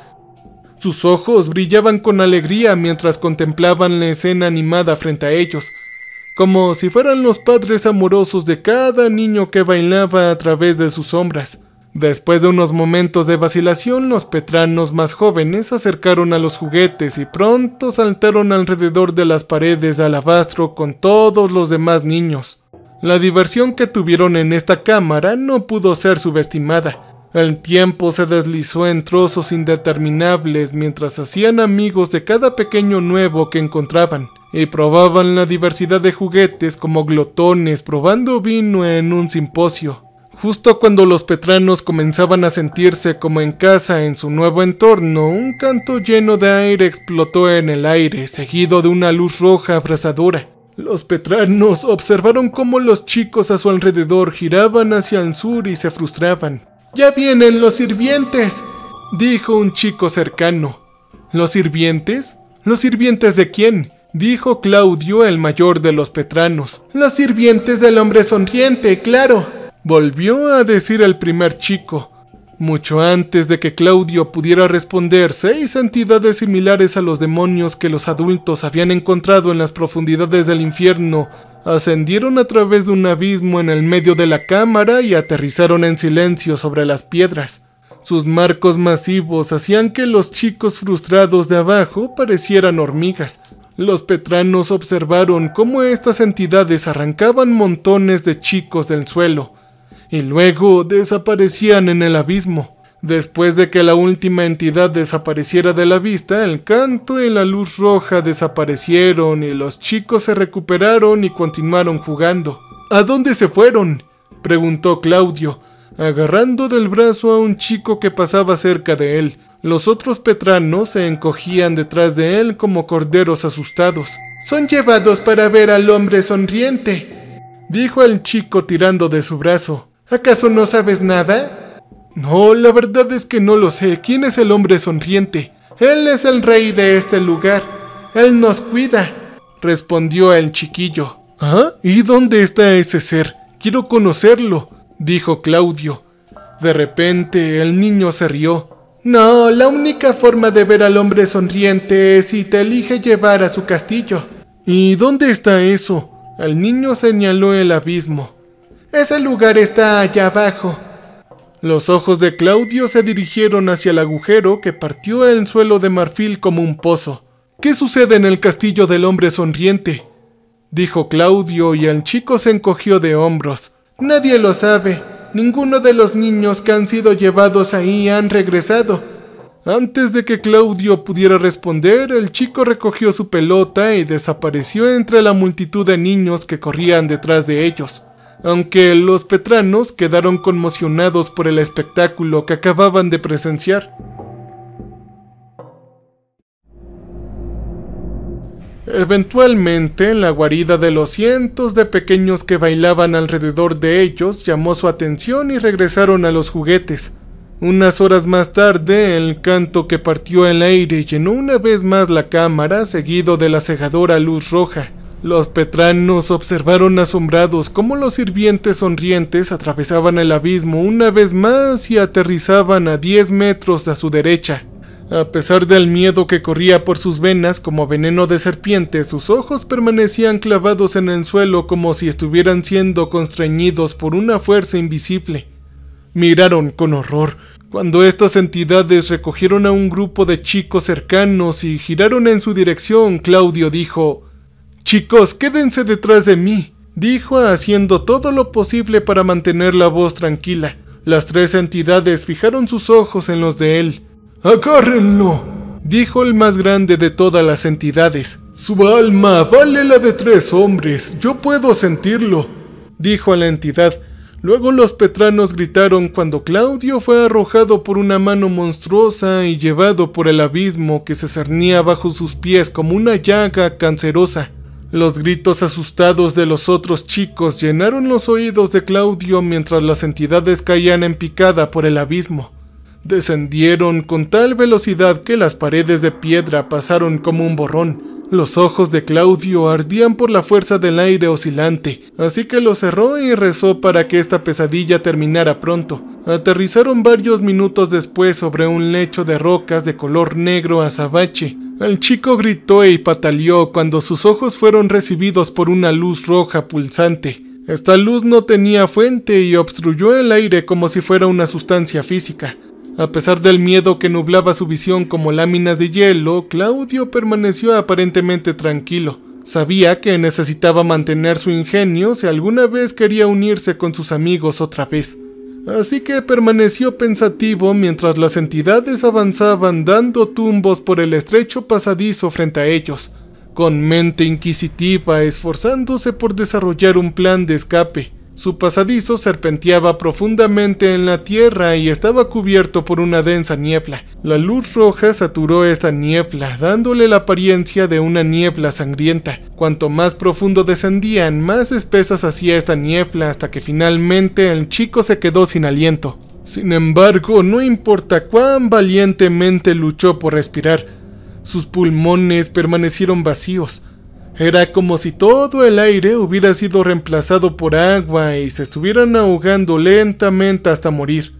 Sus ojos brillaban con alegría mientras contemplaban la escena animada frente a ellos, como si fueran los padres amorosos de cada niño que bailaba a través de sus sombras. Después de unos momentos de vacilación, los petranos más jóvenes se acercaron a los juguetes y pronto saltaron alrededor de las paredes de alabastro con todos los demás niños. La diversión que tuvieron en esta cámara no pudo ser subestimada. El tiempo se deslizó en trozos indeterminables mientras hacían amigos de cada pequeño nuevo que encontraban y probaban la diversidad de juguetes como glotones probando vino en un simposio. Justo cuando los petranos comenzaban a sentirse como en casa en su nuevo entorno, un canto lleno de aire explotó en el aire, seguido de una luz roja abrasadora. Los petranos observaron cómo los chicos a su alrededor giraban hacia el sur y se frustraban. ¡Ya vienen los sirvientes!, dijo un chico cercano. ¿Los sirvientes? ¿Los sirvientes de quién?, dijo Claudio, el mayor de los petranos. Los sirvientes del hombre sonriente, claro, volvió a decir el primer chico. Mucho antes de que Claudio pudiera responder, 6 entidades similares a los demonios que los adultos habían encontrado en las profundidades del infierno ascendieron a través de un abismo en el medio de la cámara y aterrizaron en silencio sobre las piedras. Sus marcos masivos hacían que los chicos frustrados de abajo parecieran hormigas. Los petranos observaron cómo estas entidades arrancaban montones de chicos del suelo y luego desaparecían en el abismo. Después de que la última entidad desapareciera de la vista, el canto y la luz roja desaparecieron y los chicos se recuperaron y continuaron jugando. ¿A dónde se fueron?, preguntó Claudio, agarrando del brazo a un chico que pasaba cerca de él. Los otros petranos se encogían detrás de él como corderos asustados. «Son llevados para ver al hombre sonriente», dijo el chico tirando de su brazo. «¿Acaso no sabes nada?» «No, la verdad es que no lo sé. ¿Quién es el hombre sonriente?» «Él es el rey de este lugar. Él nos cuida», respondió el chiquillo. «¿Ah? ¿Y dónde está ese ser? Quiero conocerlo», dijo Claudio. De repente el niño se rió. «No, la única forma de ver al hombre sonriente es si te elige llevar a su castillo». «¿Y dónde está eso?», el niño señaló el abismo. «Ese lugar está allá abajo». Los ojos de Claudio se dirigieron hacia el agujero que partió el suelo de marfil como un pozo. «¿Qué sucede en el castillo del hombre sonriente?», dijo Claudio, y el chico se encogió de hombros. «Nadie lo sabe. Ninguno de los niños que han sido llevados ahí han regresado». Antes de que Claudio pudiera responder, el chico recogió su pelota y desapareció entre la multitud de niños que corrían detrás de ellos. Aunque los petranos quedaron conmocionados por el espectáculo que acababan de presenciar. Eventualmente, la guarida de los cientos de pequeños que bailaban alrededor de ellos llamó su atención y regresaron a los juguetes. Unas horas más tarde, el canto que partió el aire llenó una vez más la cámara, seguido de la cegadora luz roja. Los petranos observaron asombrados cómo los sirvientes sonrientes atravesaban el abismo una vez más y aterrizaban a 10 metros a su derecha. A pesar del miedo que corría por sus venas como veneno de serpiente, sus ojos permanecían clavados en el suelo como si estuvieran siendo constreñidos por una fuerza invisible. Miraron con horror cuando estas entidades recogieron a un grupo de chicos cercanos y giraron en su dirección. Claudio dijo: «Chicos, quédense detrás de mí», dijo, haciendo todo lo posible para mantener la voz tranquila. Las 3 entidades fijaron sus ojos en los de él. «Agárrenlo», dijo el más grande de todas las entidades. «Su alma vale la de 3 hombres, yo puedo sentirlo», dijo la entidad. Luego los petranos gritaron cuando Claudio fue arrojado por una mano monstruosa y llevado por el abismo que se cernía bajo sus pies como una llaga cancerosa. Los gritos asustados de los otros chicos llenaron los oídos de Claudio mientras las entidades caían en picada por el abismo. Descendieron con tal velocidad que las paredes de piedra pasaron como un borrón. Los ojos de Claudio ardían por la fuerza del aire oscilante, así que lo cerró y rezó para que esta pesadilla terminara pronto. Aterrizaron varios minutos después sobre un lecho de rocas de color negro azabache. El chico gritó y pataleó cuando sus ojos fueron recibidos por una luz roja pulsante. Esta luz no tenía fuente y obstruyó el aire como si fuera una sustancia física. A pesar del miedo que nublaba su visión como láminas de hielo, Claudio permaneció aparentemente tranquilo. Sabía que necesitaba mantener su ingenio si alguna vez quería unirse con sus amigos otra vez. Así que permaneció pensativo mientras las entidades avanzaban dando tumbos por el estrecho pasadizo frente a ellos, con mente inquisitiva esforzándose por desarrollar un plan de escape. Su pasadizo serpenteaba profundamente en la tierra y estaba cubierto por una densa niebla. La luz roja saturó esta niebla, dándole la apariencia de una niebla sangrienta. Cuanto más profundo descendían, más espesa se hacía esta niebla hasta que finalmente el chico se quedó sin aliento. Sin embargo, no importa cuán valientemente luchó por respirar, sus pulmones permanecieron vacíos. Era como si todo el aire hubiera sido reemplazado por agua y se estuvieran ahogando lentamente hasta morir.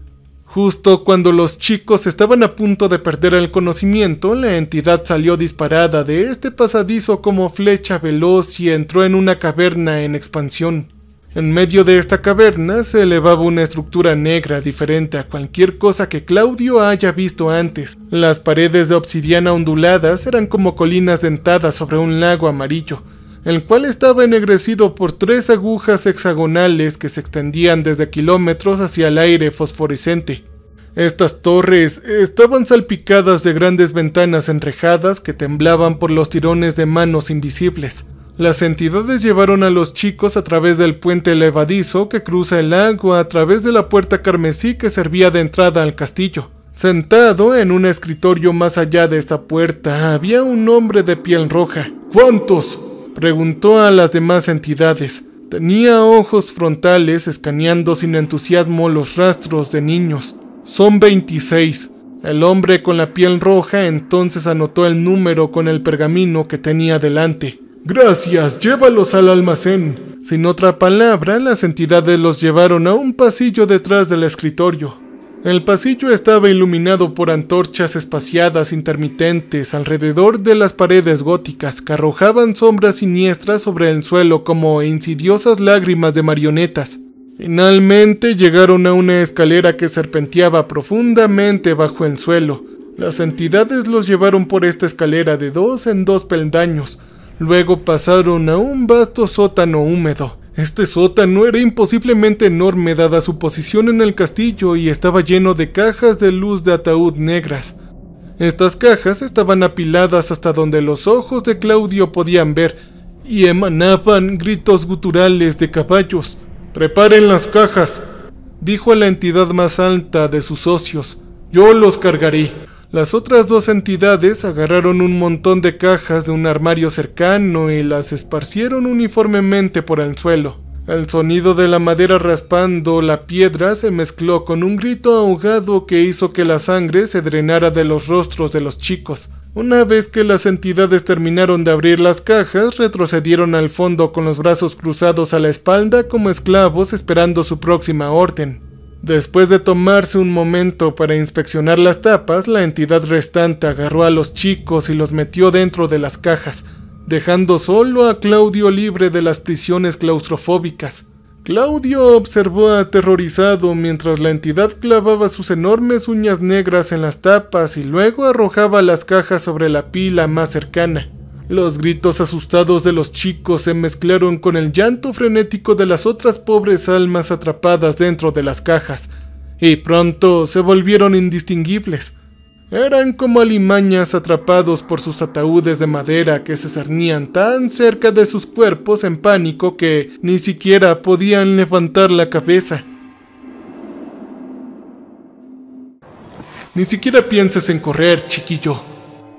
Justo cuando los chicos estaban a punto de perder el conocimiento, la entidad salió disparada de este pasadizo como flecha veloz y entró en una caverna en expansión. En medio de esta caverna se elevaba una estructura negra diferente a cualquier cosa que Claudio haya visto antes. Las paredes de obsidiana onduladas eran como colinas dentadas sobre un lago amarillo, el cual estaba ennegrecido por 3 agujas hexagonales que se extendían desde kilómetros hacia el aire fosforescente. Estas torres estaban salpicadas de grandes ventanas enrejadas que temblaban por los tirones de manos invisibles. Las entidades llevaron a los chicos a través del puente levadizo que cruza el lago a través de la puerta carmesí que servía de entrada al castillo. Sentado en un escritorio más allá de esta puerta había un hombre de piel roja. ¿Cuántos?, preguntó a las demás entidades. Tenía ojos frontales escaneando sin entusiasmo los rastros de niños. Son 26. El hombre con la piel roja entonces anotó el número con el pergamino que tenía delante. Gracias, llévalos al almacén. Sin otra palabra, las entidades los llevaron a un pasillo detrás del escritorio. El pasillo estaba iluminado por antorchas espaciadas intermitentes alrededor de las paredes góticas que arrojaban sombras siniestras sobre el suelo como insidiosas lágrimas de marionetas. Finalmente llegaron a una escalera que serpenteaba profundamente bajo el suelo. Las entidades los llevaron por esta escalera de 2 en 2 peldaños. Luego pasaron a un vasto sótano húmedo. Este sótano era imposiblemente enorme dada su posición en el castillo y estaba lleno de cajas de luz de ataúd negras. Estas cajas estaban apiladas hasta donde los ojos de Claudio podían ver y emanaban gritos guturales de caballos. «Preparen las cajas», dijo a la entidad más alta de sus socios. «Yo los cargaré». Las otras 2 entidades agarraron un montón de cajas de un armario cercano y las esparcieron uniformemente por el suelo. El sonido de la madera raspando la piedra se mezcló con un grito ahogado que hizo que la sangre se drenara de los rostros de los chicos. Una vez que las entidades terminaron de abrir las cajas, retrocedieron al fondo con los brazos cruzados a la espalda como esclavos esperando su próxima orden. Después de tomarse un momento para inspeccionar las tapas, la entidad restante agarró a los chicos y los metió dentro de las cajas, dejando solo a Claudio libre de las prisiones claustrofóbicas. Claudio observó aterrorizado mientras la entidad clavaba sus enormes uñas negras en las tapas y luego arrojaba las cajas sobre la pila más cercana. Los gritos asustados de los chicos se mezclaron con el llanto frenético de las otras pobres almas atrapadas dentro de las cajas, y pronto se volvieron indistinguibles. Eran como alimañas atrapados por sus ataúdes de madera que se cernían tan cerca de sus cuerpos en pánico que ni siquiera podían levantar la cabeza. «Ni siquiera pienses en correr, chiquillo»,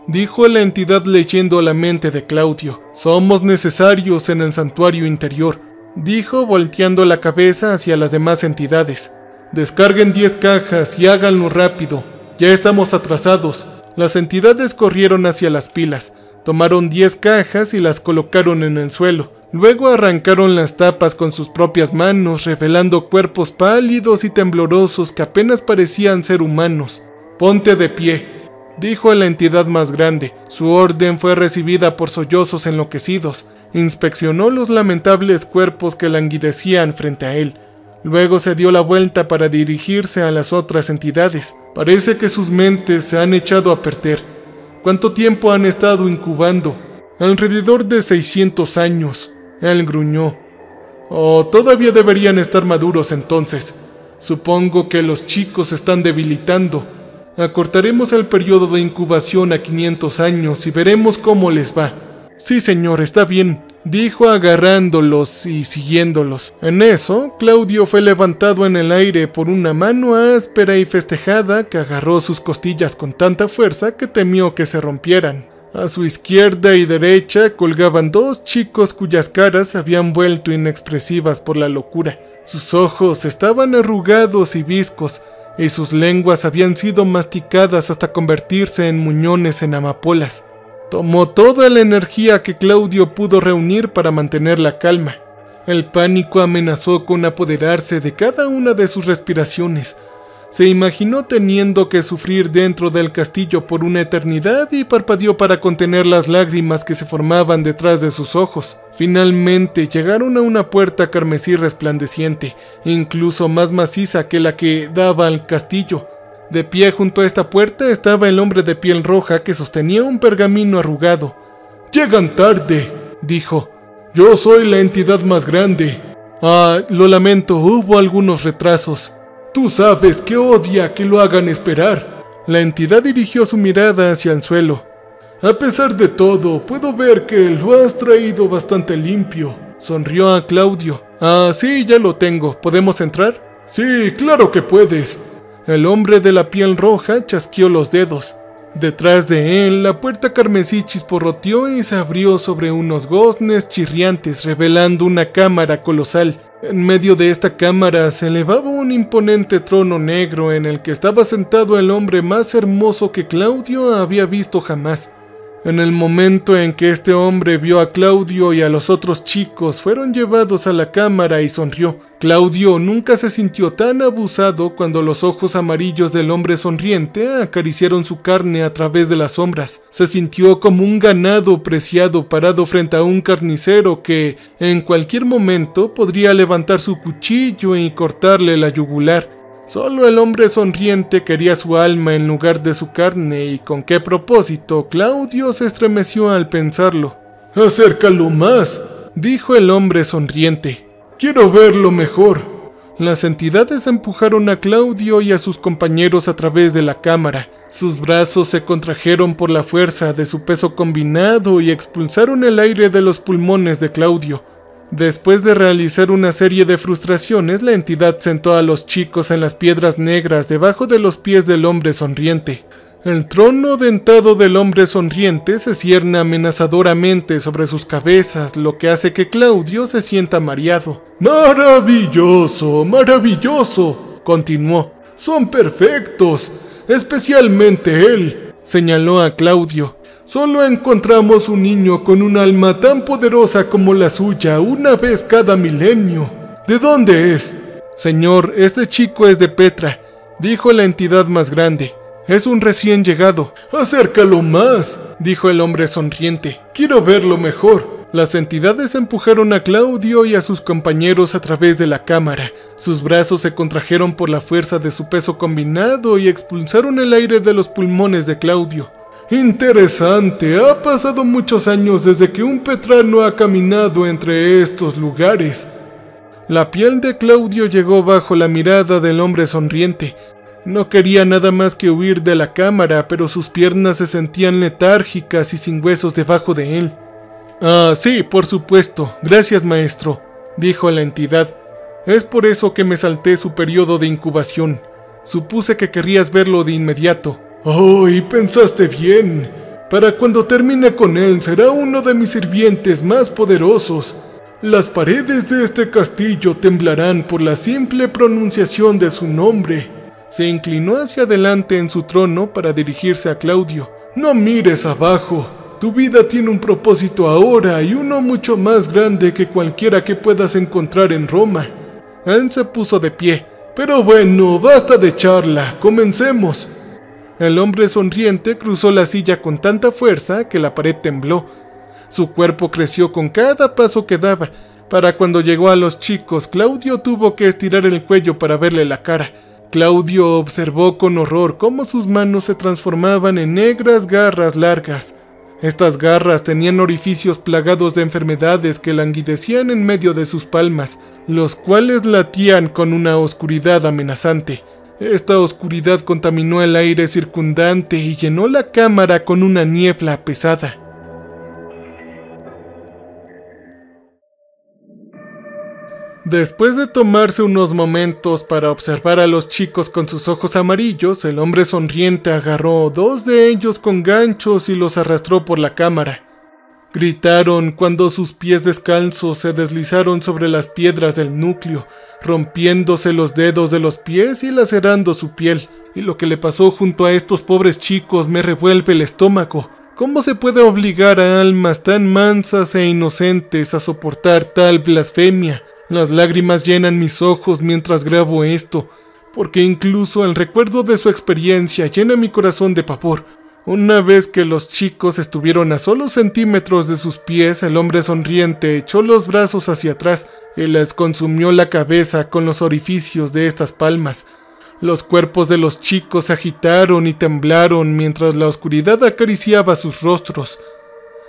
dijo la entidad leyendo la mente de Claudio. «Somos necesarios en el santuario interior», dijo volteando la cabeza hacia las demás entidades. «Descarguen 10 cajas y háganlo rápido. Ya estamos atrasados». Las entidades corrieron hacia las pilas, tomaron 10 cajas y las colocaron en el suelo. Luego arrancaron las tapas con sus propias manos, revelando cuerpos pálidos y temblorosos que apenas parecían ser humanos. «Ponte de pie», dijo a la entidad más grande. Su orden fue recibida por sollozos enloquecidos. Inspeccionó los lamentables cuerpos que languidecían frente a él. Luego se dio la vuelta para dirigirse a las otras entidades. «Parece que sus mentes se han echado a perder. ¿Cuánto tiempo han estado incubando?» «Alrededor de 600 años», él gruñó. «Oh, todavía deberían estar maduros entonces. Supongo que los chicos se están debilitando. Acortaremos el periodo de incubación a 500 años y veremos cómo les va». «Sí, señor, está bien», dijo agarrándolos y siguiéndolos. En eso, Claudio fue levantado en el aire por una mano áspera y festejada que agarró sus costillas con tanta fuerza que temió que se rompieran. A su izquierda y derecha colgaban 2 chicos cuyas caras se habían vuelto inexpresivas por la locura. Sus ojos estaban arrugados y viscos, y sus lenguas habían sido masticadas hasta convertirse en muñones en amapolas. Tomó toda la energía que Claudio pudo reunir para mantener la calma. El pánico amenazó con apoderarse de cada una de sus respiraciones. Se imaginó teniendo que sufrir dentro del castillo por una eternidad y parpadeó para contener las lágrimas que se formaban detrás de sus ojos. Finalmente llegaron a una puerta carmesí resplandeciente, incluso más maciza que la que daba al castillo. De pie junto a esta puerta estaba el hombre de piel roja que sostenía un pergamino arrugado. «Llegan tarde», dijo. «Yo soy la entidad más grande». «Ah, lo lamento, hubo algunos retrasos». Tú sabes que odia que lo hagan esperar. La entidad dirigió su mirada hacia el suelo. A pesar de todo, puedo ver que lo has traído bastante limpio. Sonrió a Claudio. Ah, sí, ya lo tengo. ¿Podemos entrar? Sí, claro que puedes. El hombre de la piel roja chasqueó los dedos. Detrás de él, la puerta carmesí chisporroteó y se abrió sobre unos goznes chirriantes, revelando una cámara colosal. En medio de esta cámara se elevaba un imponente trono negro en el que estaba sentado el hombre más hermoso que Claudio había visto jamás. En el momento en que este hombre vio a Claudio y a los otros chicos, fueron llevados a la cámara y sonrió. Claudio nunca se sintió tan abusado cuando los ojos amarillos del hombre sonriente acariciaron su carne a través de las sombras. Se sintió como un ganado preciado parado frente a un carnicero que, en cualquier momento, podría levantar su cuchillo y cortarle la yugular. Solo el hombre sonriente quería su alma en lugar de su carne, y con qué propósito, Claudio se estremeció al pensarlo. «Acércalo más», dijo el hombre sonriente. «Quiero verlo mejor». Las entidades empujaron a Claudio y a sus compañeros a través de la cámara. Sus brazos se contrajeron por la fuerza de su peso combinado y expulsaron el aire de los pulmones de Claudio. Después de realizar una serie de frustraciones, la entidad sentó a los chicos en las piedras negras debajo de los pies del hombre sonriente. El trono dentado del hombre sonriente se cierne amenazadoramente sobre sus cabezas, lo que hace que Claudio se sienta mareado. «¡Maravilloso! ¡Maravilloso!», continuó. «Son perfectos, especialmente él», señaló a Claudio. «Solo encontramos un niño con un alma tan poderosa como la suya una vez cada milenio. ¿De dónde es?» «Señor, este chico es de Petra», dijo la entidad más grande. «Es un recién llegado». «Acércalo más», dijo el hombre sonriente. «Quiero verlo mejor». Las entidades empujaron a Claudio y a sus compañeros a través de la cámara. Sus brazos se contrajeron por la fuerza de su peso combinado y expulsaron el aire de los pulmones de Claudio. «Interesante, ha pasado muchos años desde que un petrano ha caminado entre estos lugares». La piel de Claudio llegó bajo la mirada del hombre sonriente. No quería nada más que huir de la cámara, pero sus piernas se sentían letárgicas y sin huesos debajo de él. «Ah, sí, por supuesto. Gracias, maestro», dijo la entidad. «Es por eso que me salté su periodo de incubación. Supuse que querrías verlo de inmediato». «Oh, y pensaste bien. Para cuando termine con él, será uno de mis sirvientes más poderosos. Las paredes de este castillo temblarán por la simple pronunciación de su nombre». Se inclinó hacia adelante en su trono para dirigirse a Claudio. «No mires abajo. Tu vida tiene un propósito ahora y uno mucho más grande que cualquiera que puedas encontrar en Roma». Él se puso de pie. «Pero bueno, basta de charla. Comencemos». El hombre sonriente cruzó la silla con tanta fuerza que la pared tembló. Su cuerpo creció con cada paso que daba. Para cuando llegó a los chicos, Claudio tuvo que estirar el cuello para verle la cara. Claudio observó con horror cómo sus manos se transformaban en negras garras largas. Estas garras tenían orificios plagados de enfermedades que languidecían en medio de sus palmas, los cuales latían con una oscuridad amenazante. Esta oscuridad contaminó el aire circundante y llenó la cámara con una niebla pesada. Después de tomarse unos momentos para observar a los chicos con sus ojos amarillos, el hombre sonriente agarró 2 de ellos con ganchos y los arrastró por la cámara. Gritaron cuando sus pies descalzos se deslizaron sobre las piedras del núcleo, rompiéndose los dedos de los pies y lacerando su piel. Y lo que le pasó junto a estos pobres chicos me revuelve el estómago. ¿Cómo se puede obligar a almas tan mansas e inocentes a soportar tal blasfemia? Las lágrimas llenan mis ojos mientras grabo esto, porque incluso el recuerdo de su experiencia llena mi corazón de pavor. Una vez que los chicos estuvieron a solo centímetros de sus pies, el hombre sonriente echó los brazos hacia atrás y les consumió la cabeza con los orificios de estas palmas. Los cuerpos de los chicos se agitaron y temblaron mientras la oscuridad acariciaba sus rostros.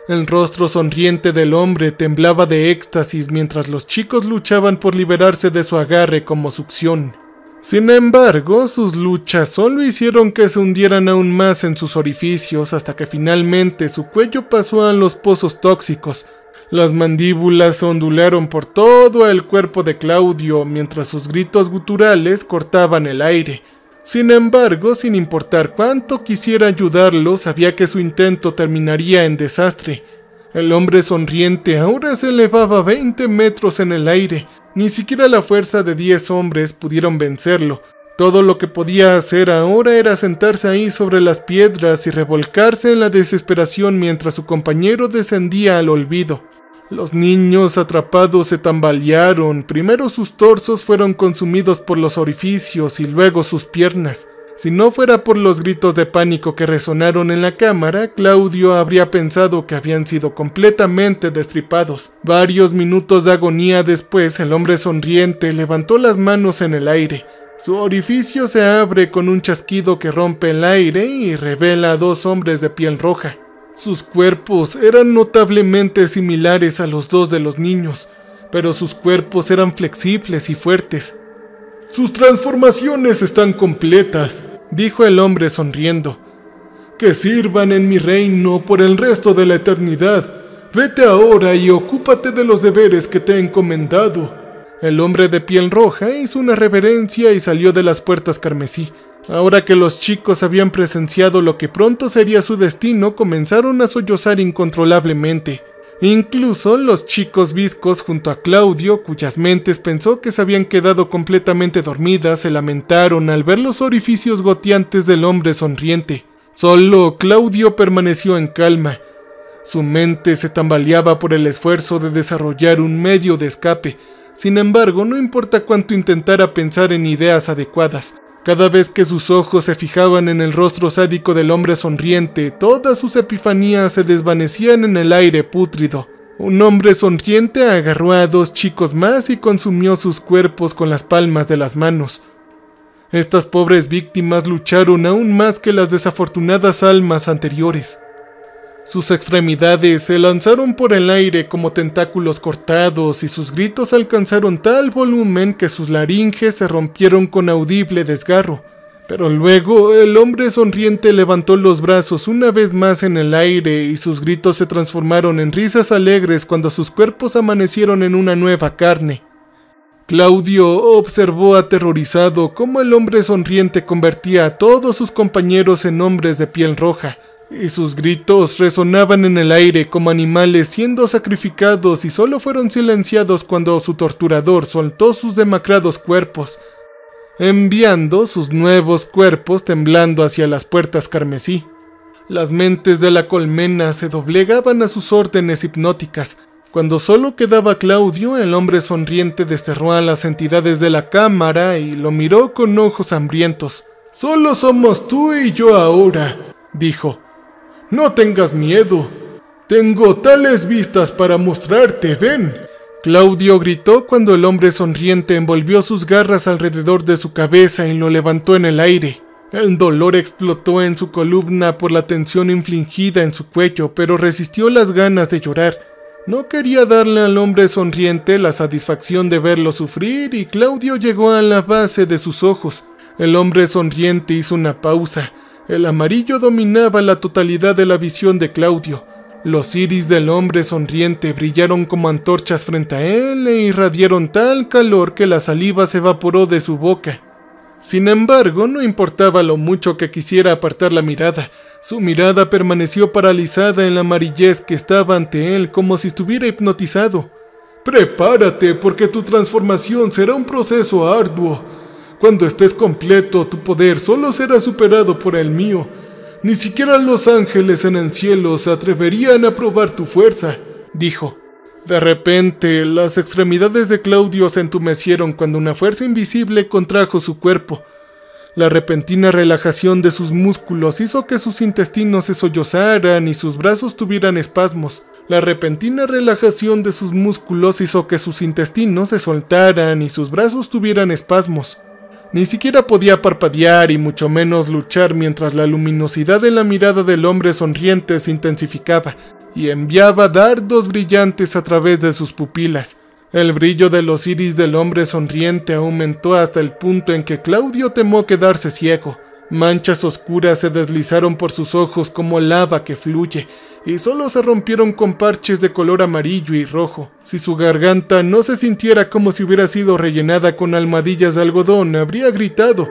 El rostro sonriente del hombre temblaba de éxtasis mientras los chicos luchaban por liberarse de su agarre como succión. Sin embargo, sus luchas solo hicieron que se hundieran aún más en sus orificios hasta que finalmente su cuello pasó a los pozos tóxicos. Las mandíbulas se ondularon por todo el cuerpo de Claudio mientras sus gritos guturales cortaban el aire. Sin embargo, sin importar cuánto quisiera ayudarlo, sabía que su intento terminaría en desastre. El hombre sonriente ahora se elevaba 20 metros en el aire. Ni siquiera la fuerza de 10 hombres pudieron vencerlo. Todo lo que podía hacer ahora era sentarse ahí sobre las piedras y revolcarse en la desesperación mientras su compañero descendía al olvido. Los niños atrapados se tambalearon. Primero sus torsos fueron consumidos por los orificios y luego sus piernas. Si no fuera por los gritos de pánico que resonaron en la cámara, Claudio habría pensado que habían sido completamente destripados. Varios minutos de agonía después, el hombre sonriente levantó las manos en el aire. Su orificio se abre con un chasquido que rompe el aire y revela a 2 hombres de piel roja. Sus cuerpos eran notablemente similares a los 2 de los niños, pero sus cuerpos eran flexibles y fuertes. «Sus transformaciones están completas», dijo el hombre sonriendo. «Que sirvan en mi reino por el resto de la eternidad. Vete ahora y ocúpate de los deberes que te he encomendado». El hombre de piel roja hizo una reverencia y salió de las puertas carmesí. Ahora que los chicos habían presenciado lo que pronto sería su destino, comenzaron a sollozar incontrolablemente. Incluso los chicos viscos junto a Claudio, cuyas mentes pensó que se habían quedado completamente dormidas, se lamentaron al ver los orificios goteantes del hombre sonriente. Solo Claudio permaneció en calma. Su mente se tambaleaba por el esfuerzo de desarrollar un medio de escape. Sin embargo, no importa cuánto intentara pensar en ideas adecuadas. Cada vez que sus ojos se fijaban en el rostro sádico del hombre sonriente, todas sus epifanías se desvanecían en el aire pútrido. Un hombre sonriente agarró a 2 chicos más y consumió sus cuerpos con las palmas de las manos. Estas pobres víctimas lucharon aún más que las desafortunadas almas anteriores. Sus extremidades se lanzaron por el aire como tentáculos cortados y sus gritos alcanzaron tal volumen que sus laringes se rompieron con audible desgarro. Pero luego el hombre sonriente levantó los brazos una vez más en el aire y sus gritos se transformaron en risas alegres cuando sus cuerpos amanecieron en una nueva carne. Claudio observó aterrorizado cómo el hombre sonriente convertía a todos sus compañeros en hombres de piel roja. Y sus gritos resonaban en el aire como animales siendo sacrificados y solo fueron silenciados cuando su torturador soltó sus demacrados cuerpos, enviando sus nuevos cuerpos temblando hacia las puertas carmesí. Las mentes de la colmena se doblegaban a sus órdenes hipnóticas. Cuando solo quedaba Claudio, el hombre sonriente desterró a las entidades de la cámara y lo miró con ojos hambrientos. «Solo somos tú y yo ahora», dijo. «No tengas miedo. Tengo tales vistas para mostrarte, ven». Claudio gritó cuando el hombre sonriente envolvió sus garras alrededor de su cabeza y lo levantó en el aire. El dolor explotó en su columna por la tensión infligida en su cuello, pero resistió las ganas de llorar. No quería darle al hombre sonriente la satisfacción de verlo sufrir y Claudio llegó a la base de sus ojos. El hombre sonriente hizo una pausa. El amarillo dominaba la totalidad de la visión de Claudio. Los iris del hombre sonriente brillaron como antorchas frente a él e irradiaron tal calor que la saliva se evaporó de su boca. Sin embargo, no importaba lo mucho que quisiera apartar la mirada. Su mirada permaneció paralizada en la amarillez que estaba ante él como si estuviera hipnotizado. «Prepárate, porque tu transformación será un proceso arduo. Cuando estés completo, tu poder solo será superado por el mío. Ni siquiera los ángeles en el cielo se atreverían a probar tu fuerza», dijo. De repente, las extremidades de Claudio se entumecieron cuando una fuerza invisible contrajo su cuerpo. La repentina relajación de sus músculos hizo que sus intestinos se sollozaran y sus brazos tuvieran espasmos. La repentina relajación de sus músculos hizo que sus intestinos se soltaran y sus brazos tuvieran espasmos. Ni siquiera podía parpadear y mucho menos luchar mientras la luminosidad de la mirada del hombre sonriente se intensificaba y enviaba dardos brillantes a través de sus pupilas. El brillo de los iris del hombre sonriente aumentó hasta el punto en que Claudio temió quedarse ciego. Manchas oscuras se deslizaron por sus ojos como lava que fluye, y solo se rompieron con parches de color amarillo y rojo. Si su garganta no se sintiera como si hubiera sido rellenada con almohadillas de algodón, habría gritado.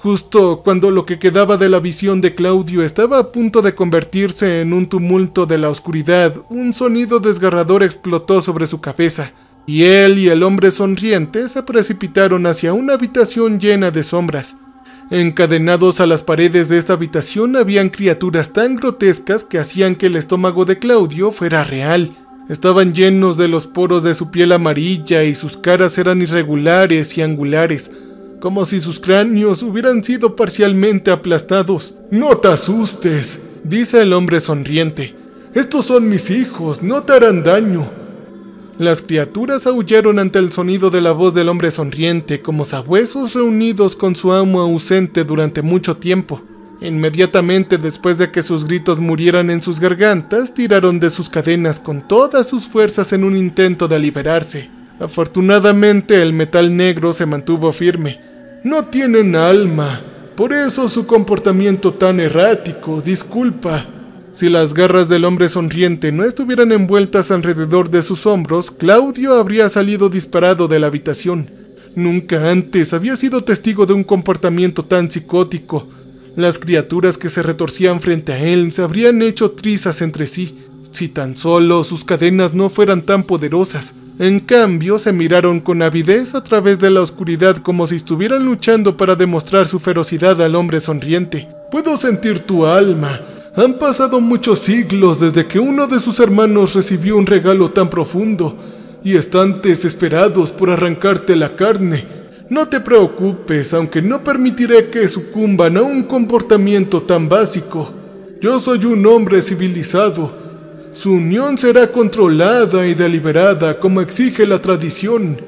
Justo cuando lo que quedaba de la visión de Claudio estaba a punto de convertirse en un tumulto de la oscuridad, un sonido desgarrador explotó sobre su cabeza, y él y el hombre sonriente se precipitaron hacia una habitación llena de sombras. Encadenados a las paredes de esta habitación habían criaturas tan grotescas que hacían que el estómago de Claudio fuera real. Estaban llenos de los poros de su piel amarilla y sus caras eran irregulares y angulares, como si sus cráneos hubieran sido parcialmente aplastados. «No te asustes», dice el hombre sonriente. «Estos son mis hijos, no te harán daño». Las criaturas aullaron ante el sonido de la voz del hombre sonriente, como sabuesos reunidos con su amo ausente durante mucho tiempo. Inmediatamente después de que sus gritos murieran en sus gargantas, tiraron de sus cadenas con todas sus fuerzas en un intento de liberarse. Afortunadamente, el metal negro se mantuvo firme. «No tienen alma, por eso su comportamiento tan errático, disculpa». Si las garras del hombre sonriente no estuvieran envueltas alrededor de sus hombros, Claudio habría salido disparado de la habitación. Nunca antes había sido testigo de un comportamiento tan psicótico. Las criaturas que se retorcían frente a él se habrían hecho trizas entre sí, si tan solo sus cadenas no fueran tan poderosas. En cambio, se miraron con avidez a través de la oscuridad como si estuvieran luchando para demostrar su ferocidad al hombre sonriente. «Puedo sentir tu alma. Han pasado muchos siglos desde que uno de sus hermanos recibió un regalo tan profundo, y están desesperados por arrancarte la carne. No te preocupes, aunque no permitiré que sucumban a un comportamiento tan básico. Yo soy un hombre civilizado. Su unión será controlada y deliberada como exige la tradición».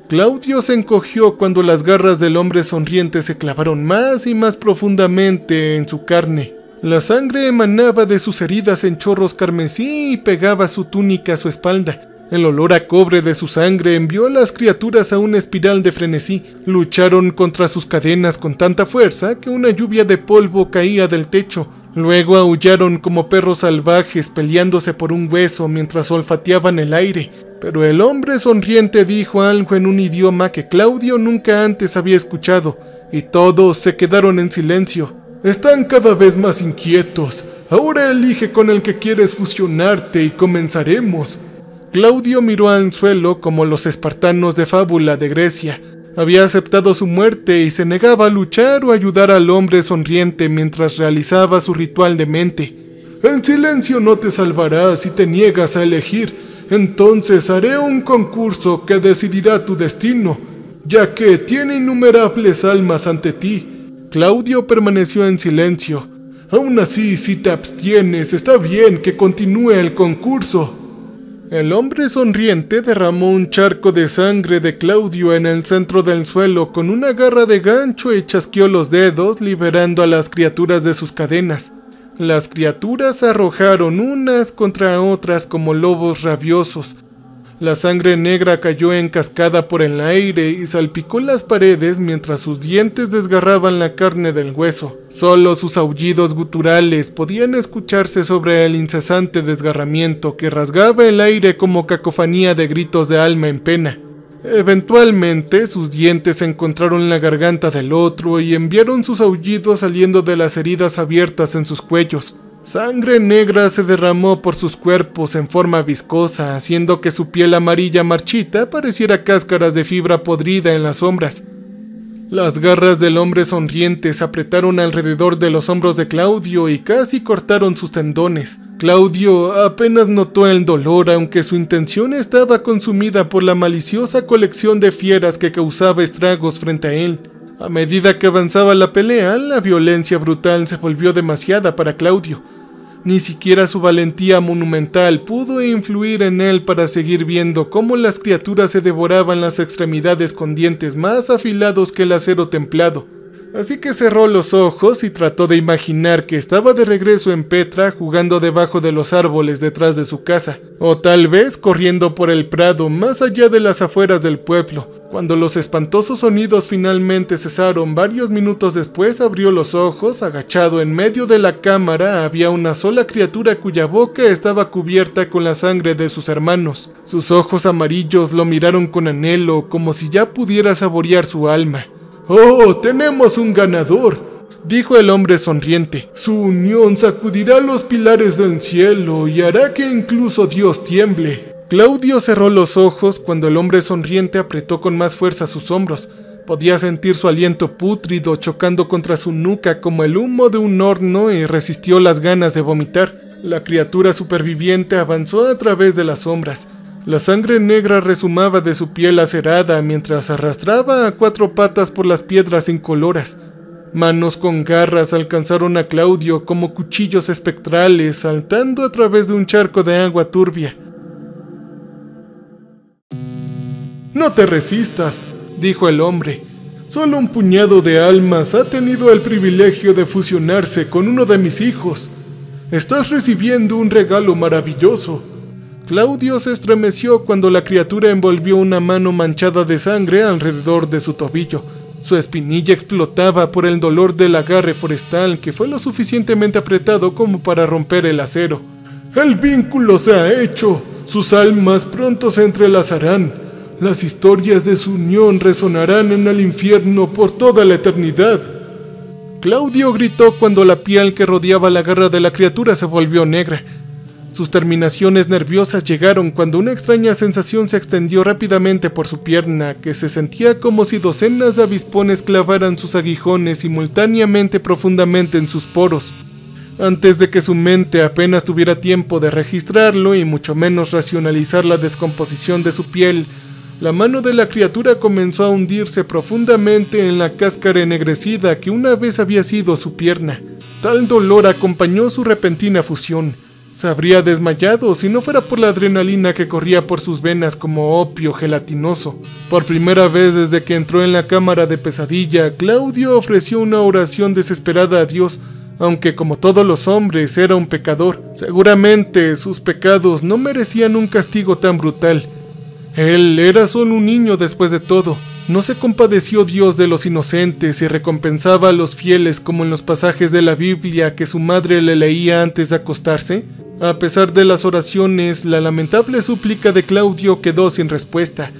Claudio se encogió cuando las garras del hombre sonriente se clavaron más y más profundamente en su carne. La sangre emanaba de sus heridas en chorros carmesí y pegaba su túnica a su espalda. El olor a cobre de su sangre envió a las criaturas a una espiral de frenesí. Lucharon contra sus cadenas con tanta fuerza que una lluvia de polvo caía del techo. Luego aullaron como perros salvajes peleándose por un hueso mientras olfateaban el aire. Pero el hombre sonriente dijo algo en un idioma que Claudio nunca antes había escuchado, y todos se quedaron en silencio. «Están cada vez más inquietos. Ahora elige con el que quieres fusionarte y comenzaremos». Claudio miró al suelo como los espartanos de fábula de Grecia. Había aceptado su muerte y se negaba a luchar o ayudar al hombre sonriente mientras realizaba su ritual de mente. «El silencio no te salvará si te niegas a elegir. Entonces haré un concurso que decidirá tu destino, ya que tiene innumerables almas ante ti». Claudio permaneció en silencio. «Aún así, si te abstienes, está bien que continúe el concurso». El hombre sonriente derramó un charco de sangre de Claudio en el centro del suelo con una garra de gancho y chasqueó los dedos, liberando a las criaturas de sus cadenas. Las criaturas arrojaron unas contra otras como lobos rabiosos. La sangre negra cayó en cascada por el aire y salpicó las paredes mientras sus dientes desgarraban la carne del hueso. Solo sus aullidos guturales podían escucharse sobre el incesante desgarramiento que rasgaba el aire como cacofonía de gritos de alma en pena. Eventualmente, sus dientes encontraron la garganta del otro y enviaron sus aullidos saliendo de las heridas abiertas en sus cuellos. Sangre negra se derramó por sus cuerpos en forma viscosa, haciendo que su piel amarilla marchita pareciera cáscaras de fibra podrida en las sombras. Las garras del hombre sonriente se apretaron alrededor de los hombros de Claudio y casi cortaron sus tendones. Claudio apenas notó el dolor, aunque su intención estaba consumida por la maliciosa colección de fieras que causaba estragos frente a él. A medida que avanzaba la pelea, la violencia brutal se volvió demasiada para Claudio. Ni siquiera su valentía monumental pudo influir en él para seguir viendo cómo las criaturas se devoraban las extremidades con dientes más afilados que el acero templado. Así que cerró los ojos y trató de imaginar que estaba de regreso en Petra jugando debajo de los árboles detrás de su casa, o tal vez corriendo por el prado más allá de las afueras del pueblo. Cuando los espantosos sonidos finalmente cesaron, varios minutos después abrió los ojos. Agachado en medio de la cámara había una sola criatura cuya boca estaba cubierta con la sangre de sus hermanos. Sus ojos amarillos lo miraron con anhelo, como si ya pudiera saborear su alma. «¡Oh, tenemos un ganador!», dijo el hombre sonriente. «Su unión sacudirá los pilares del cielo y hará que incluso Dios tiemble». Claudio cerró los ojos cuando el hombre sonriente apretó con más fuerza sus hombros. Podía sentir su aliento pútrido chocando contra su nuca como el humo de un horno y resistió las ganas de vomitar. La criatura superviviente avanzó a través de las sombras. La sangre negra rezumaba de su piel lacerada mientras arrastraba a cuatro patas por las piedras incoloras. Manos con garras alcanzaron a Claudio como cuchillos espectrales, saltando a través de un charco de agua turbia. «No te resistas», dijo el hombre. «Solo un puñado de almas ha tenido el privilegio de fusionarse con uno de mis hijos. Estás recibiendo un regalo maravilloso». Claudio se estremeció cuando la criatura envolvió una mano manchada de sangre alrededor de su tobillo. Su espinilla explotaba por el dolor del agarre forestal, que fue lo suficientemente apretado como para romper el acero. «El vínculo se ha hecho. Sus almas pronto se entrelazarán. Las historias de su unión resonarán en el infierno por toda la eternidad». Claudio gritó cuando la piel que rodeaba la garra de la criatura se volvió negra. Sus terminaciones nerviosas llegaron cuando una extraña sensación se extendió rápidamente por su pierna, que se sentía como si docenas de avispones clavaran sus aguijones simultáneamente profundamente en sus poros. Antes de que su mente apenas tuviera tiempo de registrarlo y mucho menos racionalizar la descomposición de su piel, la mano de la criatura comenzó a hundirse profundamente en la cáscara ennegrecida que una vez había sido su pierna. Tal dolor acompañó su repentina fusión. Se habría desmayado si no fuera por la adrenalina que corría por sus venas como opio gelatinoso. Por primera vez desde que entró en la cámara de pesadilla, Claudio ofreció una oración desesperada a Dios, aunque como todos los hombres era un pecador. Seguramente sus pecados no merecían un castigo tan brutal. Él era solo un niño después de todo. ¿No se compadeció Dios de los inocentes y recompensaba a los fieles como en los pasajes de la Biblia que su madre le leía antes de acostarse? A pesar de las oraciones, la lamentable súplica de Claudio quedó sin respuesta,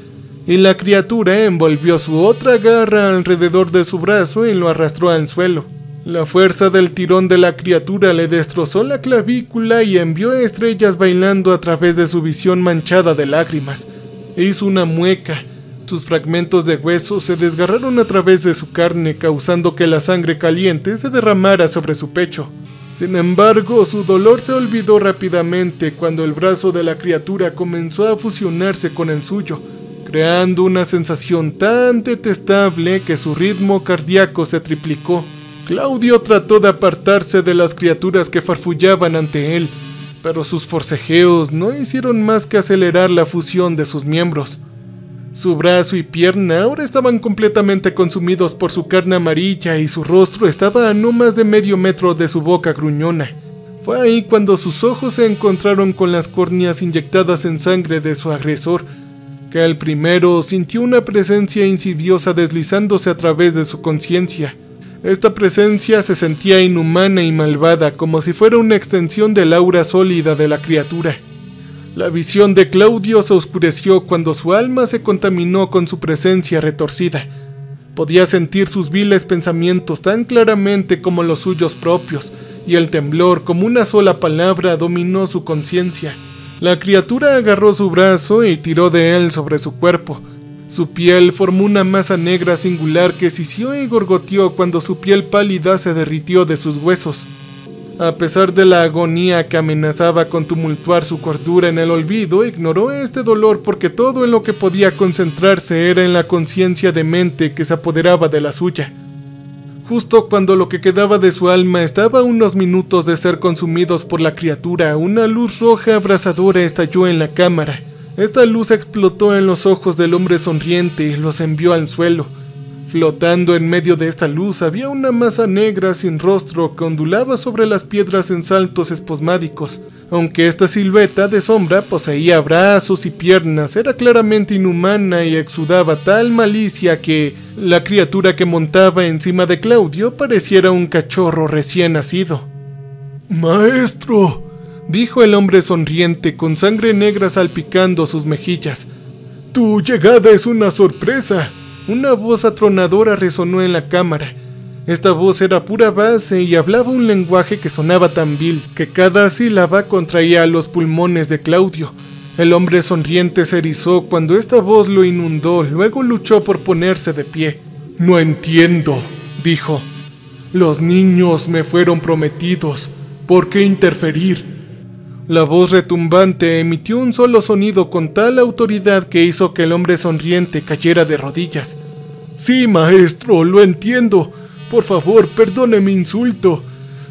y la criatura envolvió su otra garra alrededor de su brazo y lo arrastró al suelo. La fuerza del tirón de la criatura le destrozó la clavícula y envió estrellas bailando a través de su visión manchada de lágrimas. Hizo una mueca. Sus fragmentos de hueso se desgarraron a través de su carne, causando que la sangre caliente se derramara sobre su pecho. Sin embargo, su dolor se olvidó rápidamente cuando el brazo de la criatura comenzó a fusionarse con el suyo, creando una sensación tan detestable que su ritmo cardíaco se triplicó. Claudio trató de apartarse de las criaturas que farfullaban ante él, pero sus forcejeos no hicieron más que acelerar la fusión de sus miembros. Su brazo y pierna ahora estaban completamente consumidos por su carne amarilla y su rostro estaba a no más de medio metro de su boca gruñona. Fue ahí cuando sus ojos se encontraron con las córneas inyectadas en sangre de su agresor, que el primero sintió una presencia insidiosa deslizándose a través de su conciencia. Esta presencia se sentía inhumana y malvada, como si fuera una extensión del aura sólida de la criatura. La visión de Claudio se oscureció cuando su alma se contaminó con su presencia retorcida. Podía sentir sus viles pensamientos tan claramente como los suyos propios, y el temblor como una sola palabra dominó su conciencia. La criatura agarró su brazo y tiró de él sobre su cuerpo. Su piel formó una masa negra singular que sisió y gorgoteó cuando su piel pálida se derritió de sus huesos. A pesar de la agonía que amenazaba con tumultuar su cordura en el olvido, ignoró este dolor porque todo en lo que podía concentrarse era en la conciencia demente que se apoderaba de la suya. Justo cuando lo que quedaba de su alma estaba a unos minutos de ser consumidos por la criatura, una luz roja abrasadora estalló en la cámara. Esta luz explotó en los ojos del hombre sonriente y los envió al suelo. Flotando en medio de esta luz había una masa negra sin rostro que ondulaba sobre las piedras en saltos espasmódicos. Aunque esta silueta de sombra poseía brazos y piernas, era claramente inhumana y exudaba tal malicia que la criatura que montaba encima de Claudio pareciera un cachorro recién nacido. «Maestro», dijo el hombre sonriente con sangre negra salpicando sus mejillas, «tu llegada es una sorpresa». Una voz atronadora resonó en la cámara. Esta voz era pura base y hablaba un lenguaje que sonaba tan vil que cada sílaba contraía los pulmones de Claudio. El hombre sonriente se erizó cuando esta voz lo inundó, luego luchó por ponerse de pie. «No entiendo», dijo. «Los niños me fueron prometidos. ¿Por qué interferir?» La voz retumbante emitió un solo sonido con tal autoridad que hizo que el hombre sonriente cayera de rodillas. «Sí, maestro, lo entiendo. Por favor, perdone mi insulto.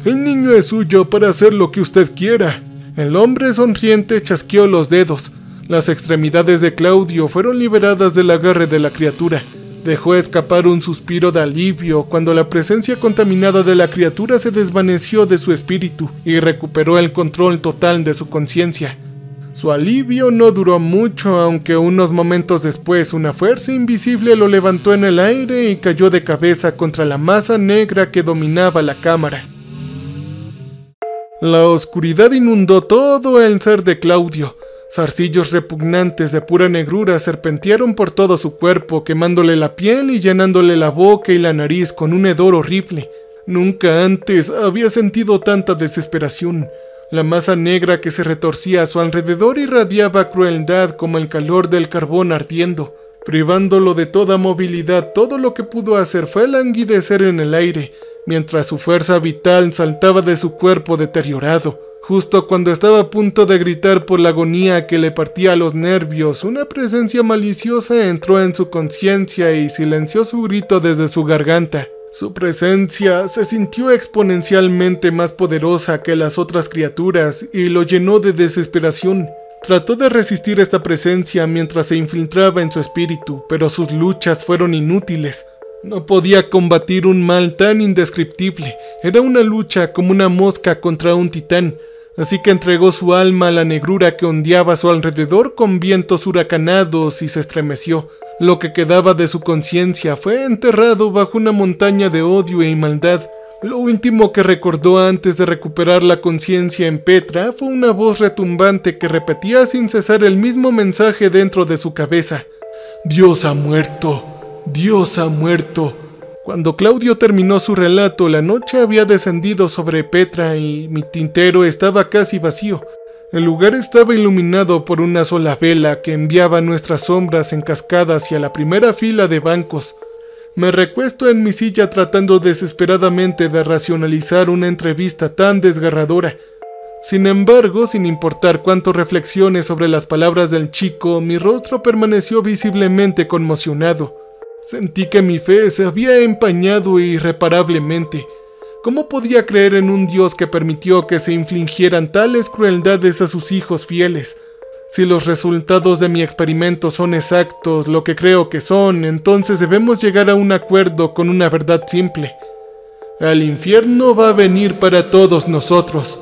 El niño es suyo para hacer lo que usted quiera». El hombre sonriente chasqueó los dedos. Las extremidades de Claudio fueron liberadas del agarre de la criatura. Dejó escapar un suspiro de alivio cuando la presencia contaminada de la criatura se desvaneció de su espíritu y recuperó el control total de su conciencia. Su alivio no duró mucho, aunque unos momentos después una fuerza invisible lo levantó en el aire y cayó de cabeza contra la masa negra que dominaba la cámara. La oscuridad inundó todo el ser de Claudio. Zarcillos repugnantes de pura negrura serpentearon por todo su cuerpo, quemándole la piel y llenándole la boca y la nariz con un hedor horrible. Nunca antes había sentido tanta desesperación. La masa negra que se retorcía a su alrededor irradiaba crueldad como el calor del carbón ardiendo. Privándolo de toda movilidad, todo lo que pudo hacer fue languidecer en el aire, mientras su fuerza vital saltaba de su cuerpo deteriorado. Justo cuando estaba a punto de gritar por la agonía que le partía los nervios, una presencia maliciosa entró en su conciencia y silenció su grito desde su garganta. Su presencia se sintió exponencialmente más poderosa que las otras criaturas y lo llenó de desesperación. Trató de resistir esta presencia mientras se infiltraba en su espíritu, pero sus luchas fueron inútiles. No podía combatir un mal tan indescriptible. Era una lucha como una mosca contra un titán. Así que entregó su alma a la negrura que ondeaba a su alrededor con vientos huracanados y se estremeció. Lo que quedaba de su conciencia fue enterrado bajo una montaña de odio y maldad. Lo último que recordó antes de recuperar la conciencia en Petra fue una voz retumbante que repetía sin cesar el mismo mensaje dentro de su cabeza. «Dios ha muerto, Dios ha muerto». Cuando Claudio terminó su relato, la noche había descendido sobre Petra y mi tintero estaba casi vacío. El lugar estaba iluminado por una sola vela que enviaba nuestras sombras en cascada hacia la primera fila de bancos. Me recuesto en mi silla tratando desesperadamente de racionalizar una entrevista tan desgarradora. Sin embargo, sin importar cuánto reflexione sobre las palabras del chico, mi rostro permaneció visiblemente conmocionado. Sentí que mi fe se había empañado irreparablemente. ¿Cómo podía creer en un Dios que permitió que se infligieran tales crueldades a sus hijos fieles? Si los resultados de mi experimento son exactos, lo que creo que son, entonces debemos llegar a un acuerdo con una verdad simple. El infierno va a venir para todos nosotros.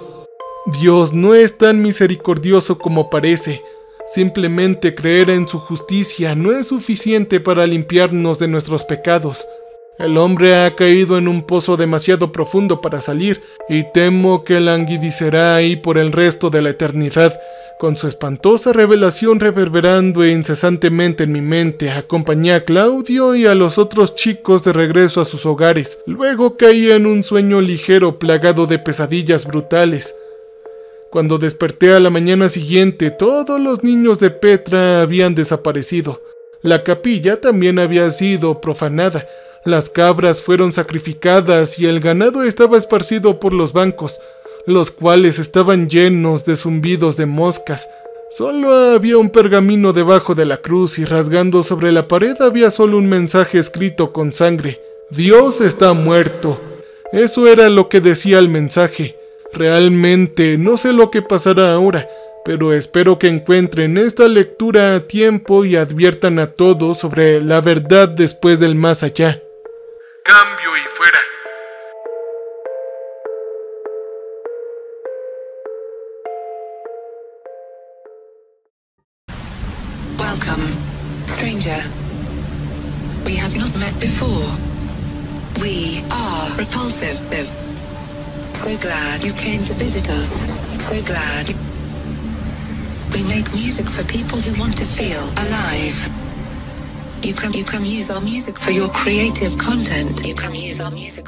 Dios no es tan misericordioso como parece. Simplemente creer en su justicia no es suficiente para limpiarnos de nuestros pecados. El hombre ha caído en un pozo demasiado profundo para salir, y temo que languidecerá ahí por el resto de la eternidad, con su espantosa revelación reverberando incesantemente en mi mente. Acompañé a Claudio y a los otros chicos de regreso a sus hogares. Luego caí en un sueño ligero plagado de pesadillas brutales. Cuando desperté a la mañana siguiente, todos los niños de Petra habían desaparecido. La capilla también había sido profanada. Las cabras fueron sacrificadas y el ganado estaba esparcido por los bancos, los cuales estaban llenos de zumbidos de moscas. Solo había un pergamino debajo de la cruz y rasgando sobre la pared había solo un mensaje escrito con sangre. «Dios está muerto». Eso era lo que decía el mensaje. Realmente no sé lo que pasará ahora, pero espero que encuentren esta lectura a tiempo y adviertan a todos sobre la verdad después del más allá. Cambio y fuera. Welcome, stranger. We have not met before. We are Repulsive. So glad you came to visit us. So glad. We make music for people who want to feel alive. You can use our music for your creative content. You can use our music.